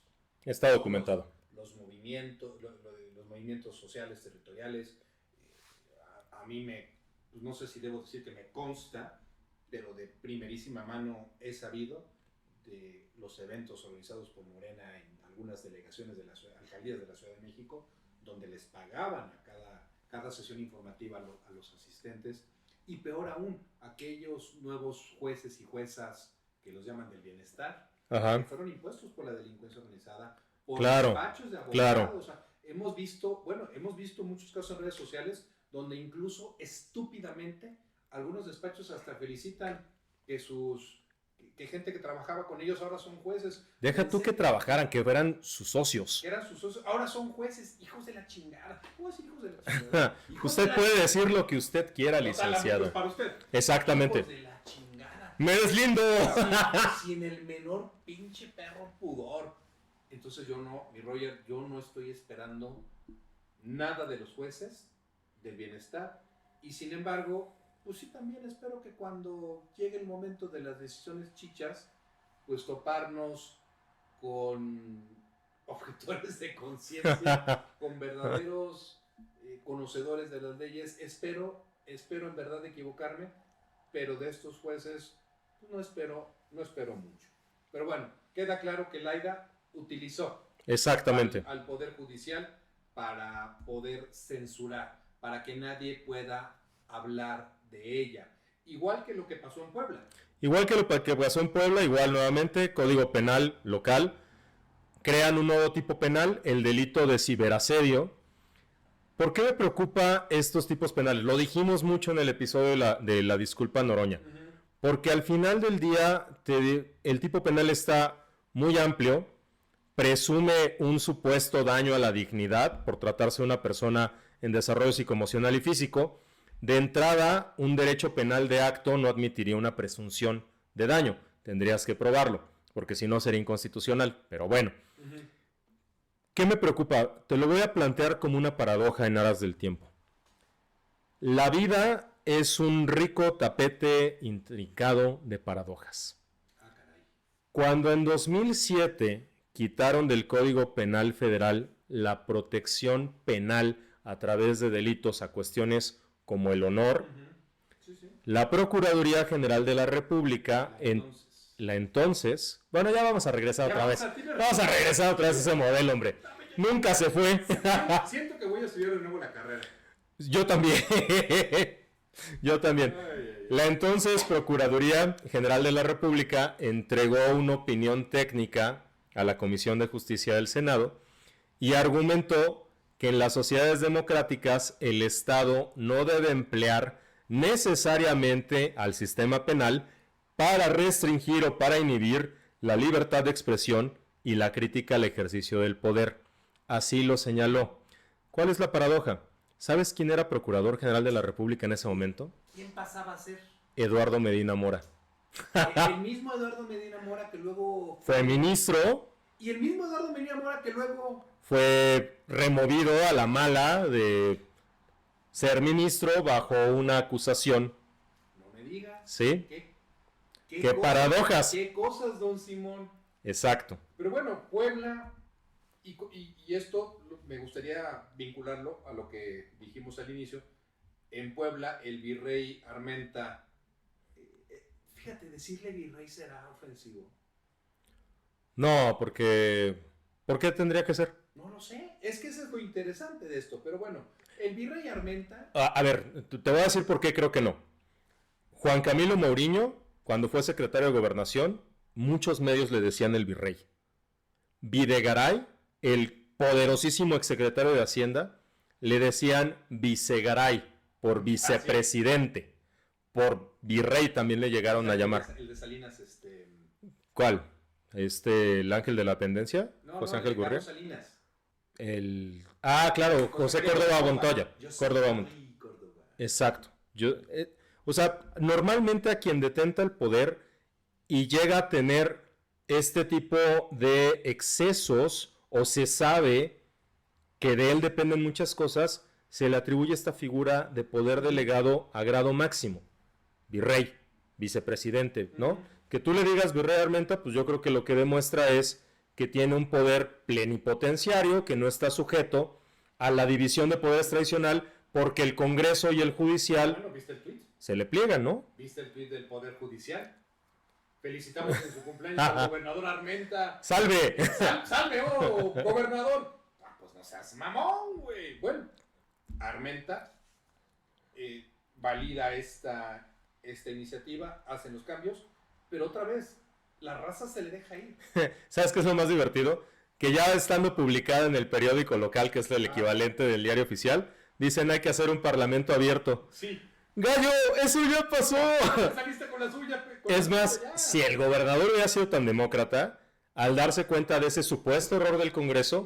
Está documentado. Los movimientos, los movimientos sociales, territoriales. A mí pues no sé si debo decir que me consta, pero de primerísima mano he sabido de los eventos organizados por Morena en algunas delegaciones de las alcaldías de la Ciudad de México, donde les pagaban a cada sesión informativa a los asistentes, y peor aún, aquellos nuevos jueces y juezas que los llaman del bienestar, Ajá. que fueron impuestos por la delincuencia organizada, por Claro, despachos de abogados. claro. O sea, hemos visto muchos casos en redes sociales donde incluso estúpidamente algunos despachos hasta felicitan que gente que trabajaba con ellos ahora son jueces. Deja tú que trabajaran, que fueran sus socios. Que eran sus socios, ahora son jueces, hijos de la chingada. ¿Cómo decir hijos de la chingada? Usted puede decir lo que usted quiera, licenciado. Es para usted. Exactamente. Hijos de la chingada. ¡Me deslindo! Sin el menor pinche perro pudor. Entonces mi Roger, yo no estoy esperando nada de los jueces del bienestar, y sin embargo, pues sí, también espero que cuando llegue el momento de las decisiones chichas, pues toparnos con objetores de conciencia, con verdaderos conocedores de las leyes. Espero en verdad equivocarme, pero de estos jueces pues no espero mucho. Pero bueno, queda claro que Laida utilizó Exactamente. al Poder Judicial para poder censurar, para que nadie pueda hablar de ella. Igual que lo que pasó en Puebla. Igual que lo que pasó en Puebla, igual nuevamente, Código Penal local, crean un nuevo tipo penal, el delito de ciberasedio. ¿Por qué me preocupa estos tipos penales? Lo dijimos mucho en el episodio de la disculpa Noroña. Porque al final del día, el tipo penal está muy amplio, presume un supuesto daño a la dignidad por tratarse de una persona en desarrollo psicoemocional y físico. De entrada, un derecho penal de acto no admitiría una presunción de daño. Tendrías que probarlo, porque si no sería inconstitucional. Pero bueno, ¿qué me preocupa? Te lo voy a plantear como una paradoja en aras del tiempo. La vida es un rico tapete intrincado de paradojas. Cuando en 2007 quitaron del Código Penal Federal la protección penal a través de delitos a cuestiones como el honor, la Procuraduría General de la República, bueno, ya vamos a regresar otra vez. Vamos a regresar otra vez a ese modelo, hombre. Nunca se fue. Siento que voy a estudiar de nuevo la carrera. Yo también. Yo también. La entonces Procuraduría General de la República entregó una opinión técnica a la Comisión de Justicia del Senado y argumentó que en las sociedades democráticas el Estado no debe emplear necesariamente al sistema penal para restringir o para inhibir la libertad de expresión y la crítica al ejercicio del poder. Así lo señaló. ¿Cuál es la paradoja? ¿Sabes quién era Procurador General de la República en ese momento? ¿Quién pasaba a ser? Eduardo Medina Mora. El mismo Eduardo Medina Mora que luego fue ministro. Y el mismo Eduardo Medina Mora que luego fue removido a la mala de ser ministro bajo una acusación. No me digas. ¿Sí? ¿Qué cosas, paradojas? ¿Qué cosas, don Simón? Exacto. Pero bueno, Puebla, y esto me gustaría vincularlo a lo que dijimos al inicio. En Puebla, el virrey Armenta, fíjate, decirle virrey será ofensivo. No, porque... ¿Por qué tendría que ser? No lo sé, es que eso es lo interesante de esto, pero bueno, el virrey Armenta... A ver, te voy a decir por qué creo que no. Juan Camilo Mourinho, cuando fue secretario de Gobernación, muchos medios le decían el virrey. Videgaray, el poderosísimo exsecretario de Hacienda, le decían Vicegaray, por vicepresidente. Por virrey también le llegaron a llamar. El de Salinas, ¿Cuál? ¿El ángel de la pendencia? No, José Ángel Gurría. Salinas. Claro, José Córdoba Montoya. Córdoba. Exacto. O sea, normalmente a quien detenta el poder y llega a tener este tipo de excesos, o se sabe que de él dependen muchas cosas, se le atribuye esta figura de poder delegado a grado máximo, virrey. vicepresidente, ¿no? Que tú le digas virrey Armenta, pues yo creo que lo que demuestra es que tiene un poder plenipotenciario, que no está sujeto a la división de poderes tradicional, porque el Congreso y el Judicial Bueno, ¿viste el tweet? se le pliegan, ¿no? ¿Viste el tweet del Poder Judicial? Felicitamos en su cumpleaños al gobernador Armenta. ¡Salve! ¡Salve, oh, gobernador! Ah, pues no seas mamón, güey. Bueno, Armenta valida esta iniciativa, hacen los cambios, pero otra vez, la raza se le deja ir. ¿Sabes qué es lo más divertido? Que ya estando publicada en el periódico local, que es el equivalente del diario oficial, dicen hay que hacer un parlamento abierto. Sí. ¡Gallo! ¡Eso ya pasó! Saliste con la suya. Es más, si el gobernador hubiera sido tan demócrata, al darse cuenta de ese supuesto error del Congreso,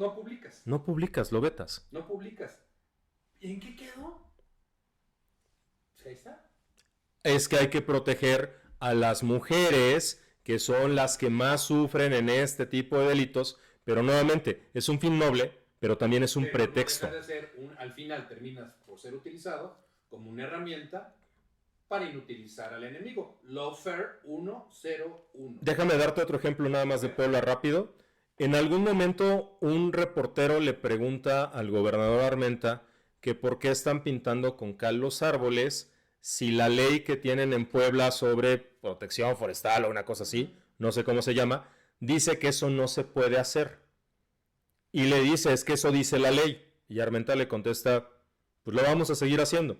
No publicas. lo vetas. No publicas. ¿Y en qué quedó? Ahí está. Es que hay que proteger a las mujeres, que son las que más sufren en este tipo de delitos, pero nuevamente, es un fin noble, pero también es un pretexto. No deja de ser al final terminas por ser utilizado como una herramienta para inutilizar al enemigo. Lawfare 101. Déjame darte otro ejemplo nada más de Puebla rápido. En algún momento un reportero le pregunta al gobernador Armenta que por qué están pintando con cal los árboles si la ley que tienen en Puebla sobre protección forestal o una cosa así, no sé cómo se llama, dice que eso no se puede hacer. Y le dice, es que eso dice la ley. Y Armenta le contesta, pues lo vamos a seguir haciendo.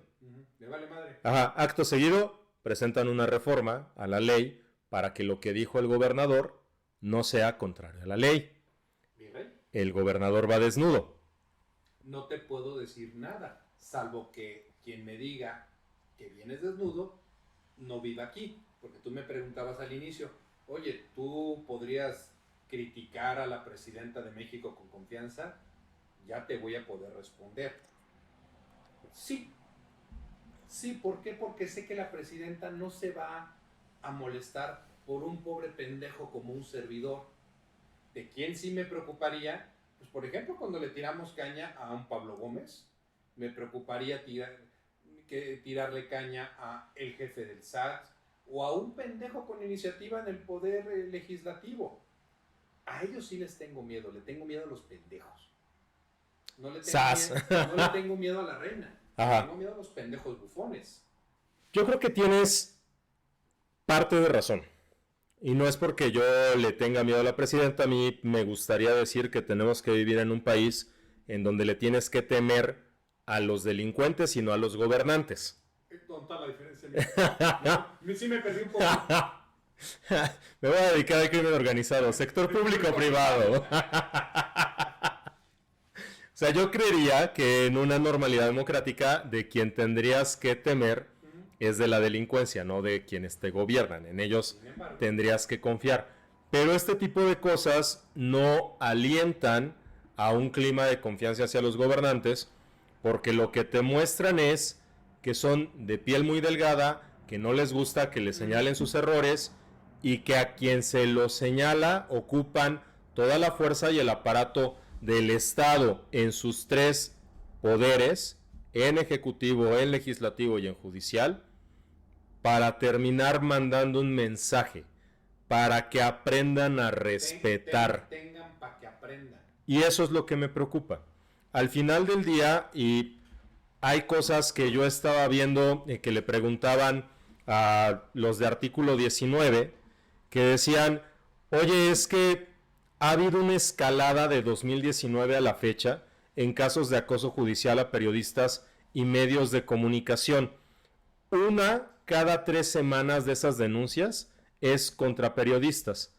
Le vale madre. Ajá, acto seguido, presentan una reforma a la ley para que lo que dijo el gobernador no sea contrario a la ley. ¿Virrey? El gobernador va desnudo. No te puedo decir nada, salvo que quien me diga que vienes desnudo no viva aquí. Porque tú me preguntabas al inicio, oye, ¿tú podrías criticar a la presidenta de México con confianza? Ya te voy a poder responder. Sí. Sí, ¿por qué? Porque sé que la presidenta no se va a molestar por un pobre pendejo como un servidor. ¿De quién sí me preocuparía? Pues por ejemplo, cuando le tiramos caña a un Pablo Gómez, me preocuparía tirarle caña a el jefe del SAT o a un pendejo con iniciativa en el poder legislativo. A ellos sí les tengo miedo, le tengo miedo a los pendejos. No le tengo miedo a la reina. Ajá. Tengo miedo a los pendejos bufones. Yo creo que tienes parte de razón. Y no es porque yo le tenga miedo a la presidenta, a mí me gustaría decir que tenemos que vivir en un país en donde le tienes que temer a los delincuentes y no a los gobernantes. Es tonta la diferencia. Sí me perdí un poco. Me voy a dedicar al crimen organizado, sector público-privado. O sea, yo creería que en una normalidad democrática de quien tendrías que temer es de la delincuencia, no de quienes te gobiernan. En ellos tendrías que confiar. Pero este tipo de cosas no alientan a un clima de confianza hacia los gobernantes, porque lo que te muestran es que son de piel muy delgada, que no les gusta que les señalen sus errores y que a quien se los señala ocupan toda la fuerza y el aparato del Estado en sus tres poderes, en ejecutivo, en legislativo y en judicial, para terminar mandando un mensaje, para que aprendan a respetar. Tengan para que aprendan. Y eso es lo que me preocupa. Al final del día, y hay cosas que yo estaba viendo que le preguntaban a los de artículo 19, que decían, oye, es que ha habido una escalada de 2019 a la fecha en casos de acoso judicial a periodistas y medios de comunicación. Una cada 3 semanas de esas denuncias es contra periodistas.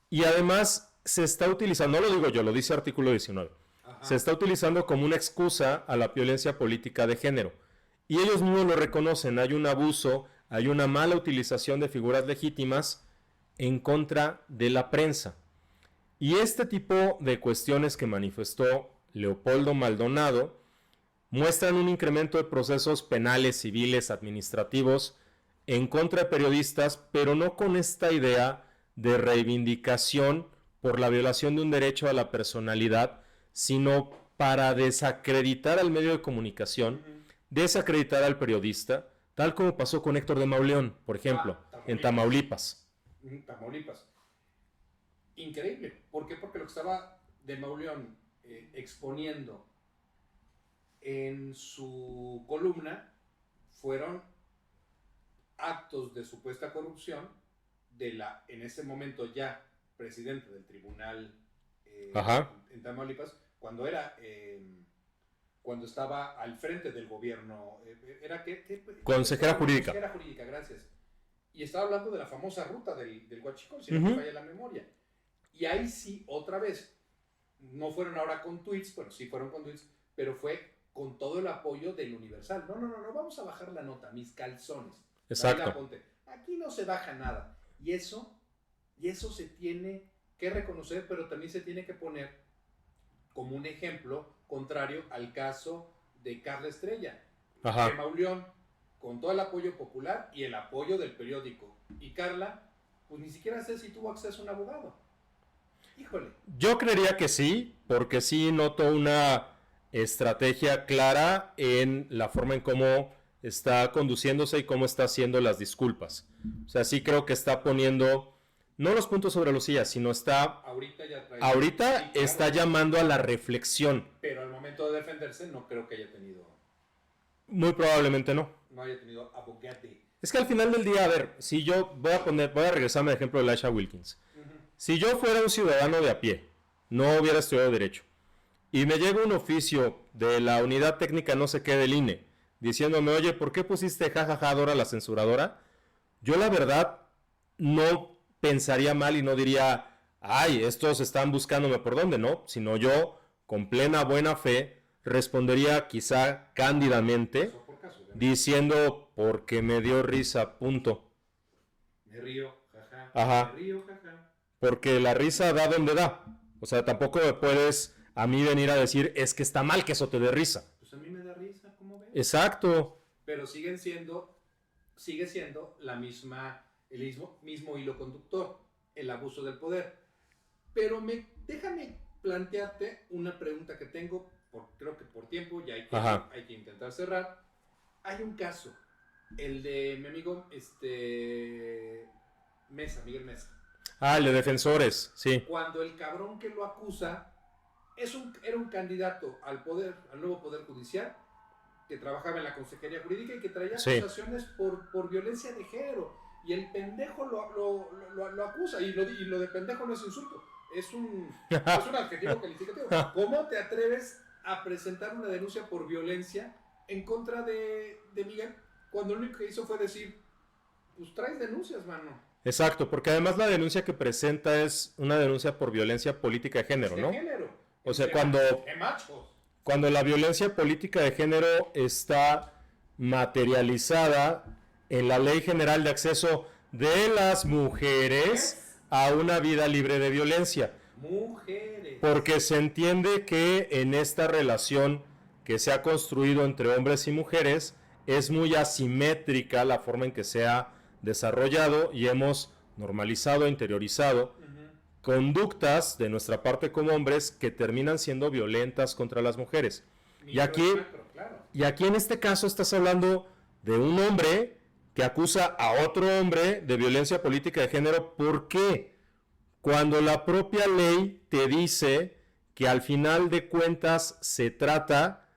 Y además se está utilizando, no lo digo yo, lo dice artículo 19, se está utilizando como una excusa a la violencia política de género. Y ellos mismos lo reconocen, hay un abuso, hay una mala utilización de figuras legítimas en contra de la prensa. Y este tipo de cuestiones que manifestó Leopoldo Maldonado muestran un incremento de procesos penales, civiles, administrativos en contra de periodistas, pero no con esta idea de reivindicación por la violación de un derecho a la personalidad, sino para desacreditar al medio de comunicación, desacreditar al periodista, tal como pasó con Héctor de Mauleón, por ejemplo. en Tamaulipas. Tamaulipas. Increíble. ¿Por qué? Porque lo que estaba de Mauleón exponiendo en su columna fueron actos de supuesta corrupción de la, en ese momento ya, presidente del tribunal en Tamaulipas, cuando estaba al frente del gobierno, era consejera jurídica. Consejera jurídica, gracias. Y estaba hablando de la famosa ruta del Huachicol, si no me falla la memoria. Y ahí sí, otra vez, no fueron ahora con tweets, bueno, sí fueron con tweets, pero fue con todo el apoyo del Universal. No, vamos a bajar la nota, mis calzones. Exacto. Aquí no se baja nada. Y eso se tiene que reconocer, pero también se tiene que poner como un ejemplo contrario al caso de Carla Estrella. Ajá. Que Mauleón, con todo el apoyo popular y el apoyo del periódico. Y Carla, pues ni siquiera sé si tuvo acceso a un abogado. Híjole. Yo creería que sí, porque sí noto una estrategia clara en la forma en cómo está conduciéndose y cómo está haciendo las disculpas. O sea, sí creo que está poniendo, no los puntos sobre los sillas, sino está... Ahorita sí, está llamando a la reflexión. Pero al momento de defenderse no creo que haya tenido... Muy probablemente no. No haya tenido abogate. Es que al final del día, a ver, si yo voy a regresarme al ejemplo de Laisha Wilkins. Si yo fuera un ciudadano de a pie, no hubiera estudiado Derecho, y me llega un oficio de la unidad técnica no sé qué del INE, diciéndome, oye, ¿por qué pusiste jajaja Dora la censuradora? Yo la verdad no pensaría mal y no diría, ay, estos están buscándome por dónde, ¿no? Sino yo, con plena buena fe, respondería quizá cándidamente, diciendo, porque me dio risa, punto. Me río, jaja. Ajá. Me río, jaja. Porque la risa da donde da. O sea, tampoco me puedes a mí venir a decir, es que está mal que eso te dé risa. Pues a mí me da risa, ¿cómo ves? Exacto. Pero sigue siendo la misma, el mismo hilo conductor, el abuso del poder. Pero déjame plantearte una pregunta que tengo, creo que por tiempo, ya hay que intentar cerrar. Hay un caso, el de mi amigo Miguel Mesa. Ah, el de defensores, sí. Cuando el cabrón que lo acusa era un candidato al nuevo poder judicial, que trabajaba en la consejería jurídica y que traía acusaciones por violencia de género. Y el pendejo lo acusa. Y lo de pendejo no es insulto, es un adjetivo calificativo. ¿Cómo te atreves a presentar una denuncia por violencia en contra de Miguel, cuando lo único que hizo fue decir, pues traes denuncias, mano? Exacto, porque además la denuncia que presenta es una denuncia por violencia política de género, ¿no? O sea, cuando la violencia política de género está materializada en la Ley General de Acceso de las Mujeres a una vida libre de violencia. Mujeres. Porque se entiende que en esta relación que se ha construido entre hombres y mujeres es muy asimétrica la forma en que se ha desarrollado y hemos normalizado, interiorizado conductas de nuestra parte como hombres que terminan siendo violentas contra las mujeres. Y aquí en este caso estás hablando de un hombre que acusa a otro hombre de violencia política de género. ¿Por qué? Cuando la propia ley te dice que al final de cuentas se trata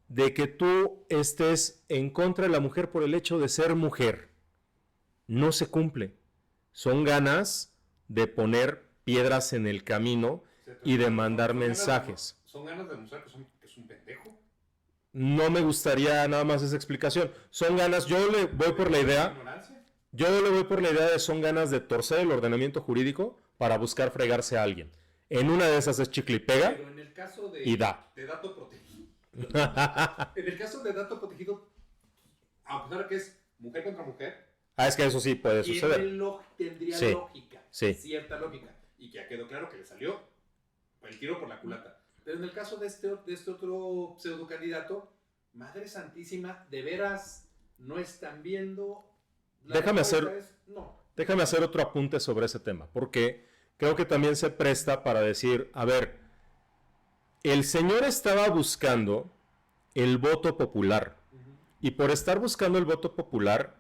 de que tú estés en contra de la mujer por el hecho de ser mujer. No se cumple. Son ganas de poner piedras en el camino y de mandar mensajes. ¿Son ganas de demostrar que es un pendejo? No me gustaría nada más esa explicación. Son ganas, yo le voy por la idea de son ganas de torcer el ordenamiento jurídico para buscar fregarse a alguien. En una de esas es chicle y pega. Pero en el caso y da. De dato protegido. En el caso de dato protegido, a pesar de que es mujer contra mujer. Es que eso sí puede suceder. Tendría lógica, cierta lógica. Y que ya quedó claro que le salió el tiro por la culata. Pero en el caso de este otro pseudo candidato, Madre Santísima, ¿de veras no están viendo? Déjame hacer otro apunte sobre ese tema, porque creo que también se presta para decir, a ver, el señor estaba buscando el voto popular. Y por estar buscando el voto popular,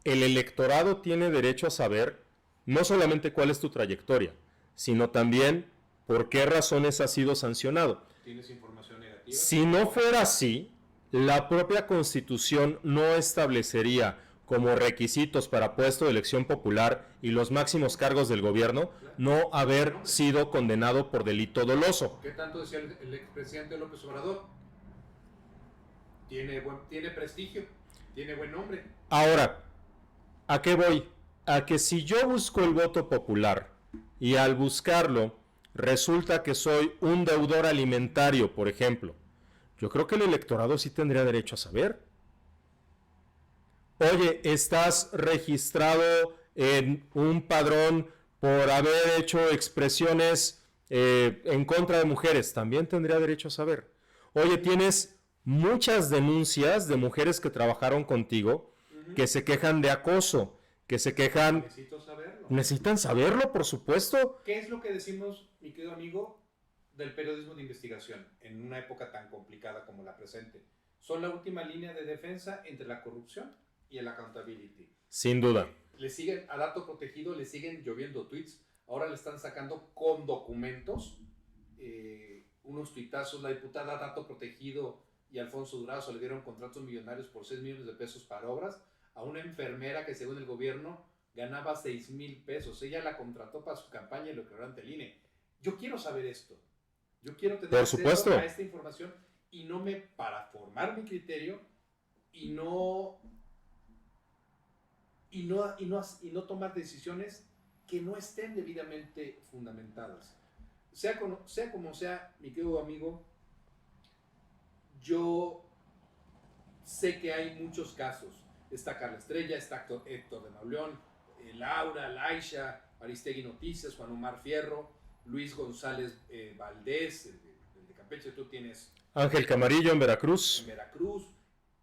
el electorado tiene derecho a saber no solamente cuál es tu trayectoria, sino también por qué razones has sido sancionado. ¿Tienes información negativa? Si no fuera así, la propia Constitución no establecería como requisitos para puesto de elección popular y los máximos cargos del gobierno no haber sido condenado por delito doloso. ¿Qué tanto decía el expresidente López Obrador? Tiene prestigio, tiene buen nombre. Ahora, ¿a qué voy? A que si yo busco el voto popular y al buscarlo resulta que soy un deudor alimentario, por ejemplo, yo creo que el electorado sí tendría derecho a saber. Oye, estás registrado en un padrón por haber hecho expresiones en contra de mujeres, también tendría derecho a saber. Oye, tienes muchas denuncias de mujeres que trabajaron contigo que se quejan de acoso, que se quejan... Necesito saberlo. Necesitan saberlo, por supuesto. ¿Qué es lo que decimos, mi querido amigo, del periodismo de investigación en una época tan complicada como la presente? Son la última línea de defensa entre la corrupción y el accountability. Sin duda. Le siguen, a dato protegido, le siguen lloviendo tweets. Ahora le están sacando con documentos unos tuitazos. La diputada Dato Protegido y Alfonso Durazo le dieron contratos millonarios por 6 millones de pesos para obras a una enfermera que según el gobierno ganaba 6,000 pesos. Ella la contrató para su campaña y lo creó ante el INE. Yo quiero saber esto. Yo quiero tener acceso a esta información y para formar mi criterio y no tomar decisiones que no estén debidamente fundamentadas. Sea como sea, mi querido amigo, yo sé que hay muchos casos. Está Carla Estrella, está Héctor de Mauleón, Laura, Laisha, Aristegui Noticias, Juan Omar Fierro, Luis González Valdés, el de Campeche. Tú tienes Ángel Camarillo en Veracruz.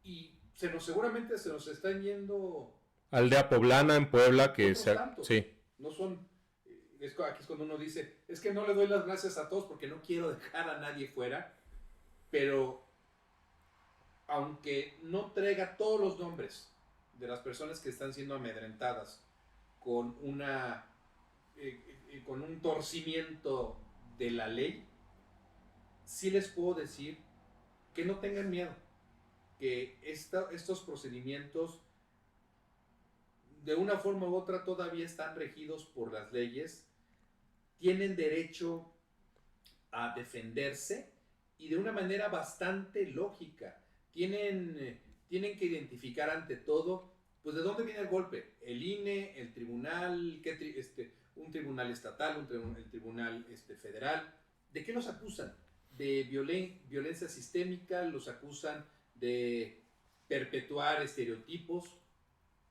Y seguramente se nos están yendo... Aldea Poblana en Puebla, que sí. No son... aquí es cuando uno dice, es que no le doy las gracias a todos porque no quiero dejar a nadie fuera, pero aunque no traiga todos los nombres de las personas que están siendo amedrentadas con un torcimiento de la ley, sí les puedo decir que no tengan miedo, que estos procedimientos de una forma u otra todavía están regidos por las leyes, tienen derecho a defenderse y de una manera bastante lógica. Tienen que identificar ante todo, pues de dónde viene el golpe. El INE, el tribunal, un tribunal estatal, el tribunal federal. ¿De qué los acusan? De violencia sistémica, los acusan de perpetuar estereotipos.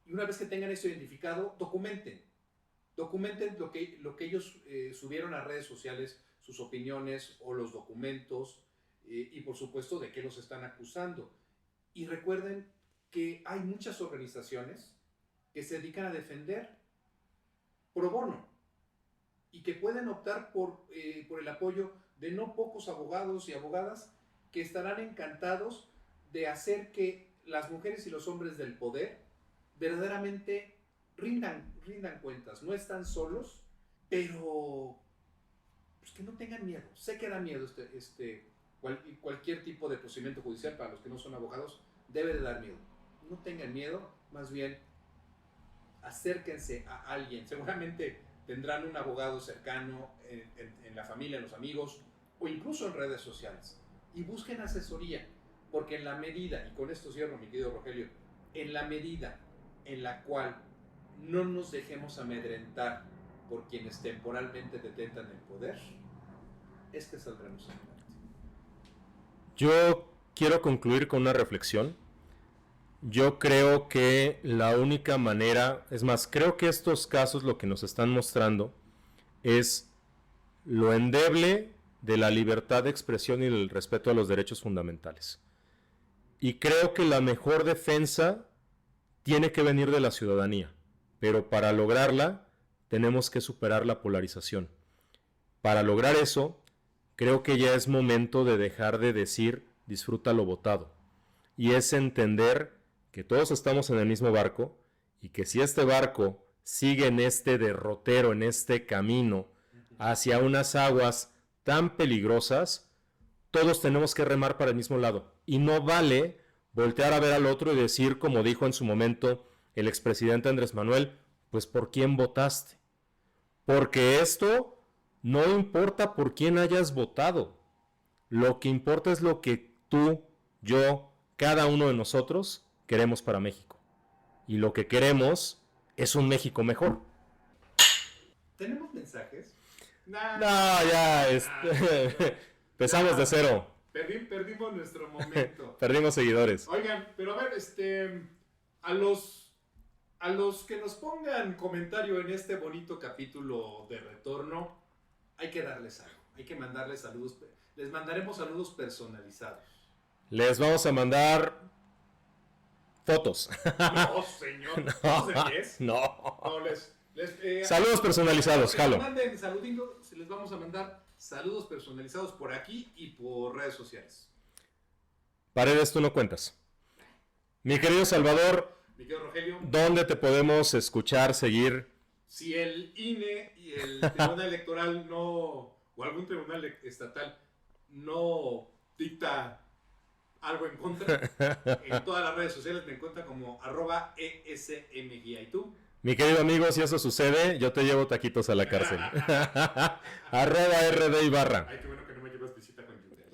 Y una vez que tengan esto identificado, documenten lo que ellos subieron a redes sociales, sus opiniones o los documentos, y por supuesto de qué los están acusando. Y recuerden que hay muchas organizaciones que se dedican a defender pro bono y que pueden optar por el apoyo de no pocos abogados y abogadas que estarán encantados de hacer que las mujeres y los hombres del poder verdaderamente rindan cuentas. No están solos, pero pues que no tengan miedo. Sé que da miedo cualquier tipo de procedimiento judicial. Para los que no son abogados debe de dar miedo. No tengan miedo, más bien acérquense a alguien. Seguramente tendrán un abogado cercano en la familia, en los amigos o incluso en redes sociales, y busquen asesoría, porque en la medida, y con esto cierro, mi querido Rogelio, en la medida en la cual no nos dejemos amedrentar por quienes temporalmente detentan el poder, es que saldremos adelante. Yo quiero concluir con una reflexión. Yo creo que la única manera, es más, creo que estos casos lo que nos están mostrando es lo endeble de la libertad de expresión y del respeto a los derechos fundamentales. Y creo que la mejor defensa tiene que venir de la ciudadanía, pero para lograrla tenemos que superar la polarización. Para lograr eso, creo que ya es momento de dejar de decir disfruta lo votado, y es entender que todos estamos en el mismo barco y que si este barco sigue en este derrotero, en este camino hacia unas aguas tan peligrosas, todos tenemos que remar para el mismo lado. Y no vale voltear a ver al otro y decir, como dijo en su momento el expresidente Andrés Manuel, pues ¿por quién votaste? Porque esto no importa por quién hayas votado. Lo que importa es lo que tú, yo, cada uno de nosotros queremos para México. Y lo que queremos es un México mejor. ¿Tenemos mensajes? No, ya, empezamos de cero. Perdimos nuestro momento. Perdimos seguidores. Oigan, pero a ver, a los que nos pongan comentario en este bonito capítulo de retorno, hay que darles algo. Hay que mandarles saludos. Les mandaremos saludos personalizados. Les vamos a mandar fotos. No, señor. ¿No sé qué es? No. Saludos personalizados, jalo. Manden saluditos, les vamos a mandar saludos personalizados por aquí y por redes sociales. Paredes, tú no cuentas. Mi querido Salvador, Mi querido Rogelio, ¿dónde te podemos escuchar, seguir? si el INE y el Tribunal Electoral o algún tribunal estatal no dicta algo en contra, en todas las redes sociales me encuentran como @ESMGuía. ¿Y tú? Mi querido amigo, si eso sucede, yo te llevo taquitos a la cárcel. @RD Ibarra. Ay, qué bueno que no me llevas visita con Junior.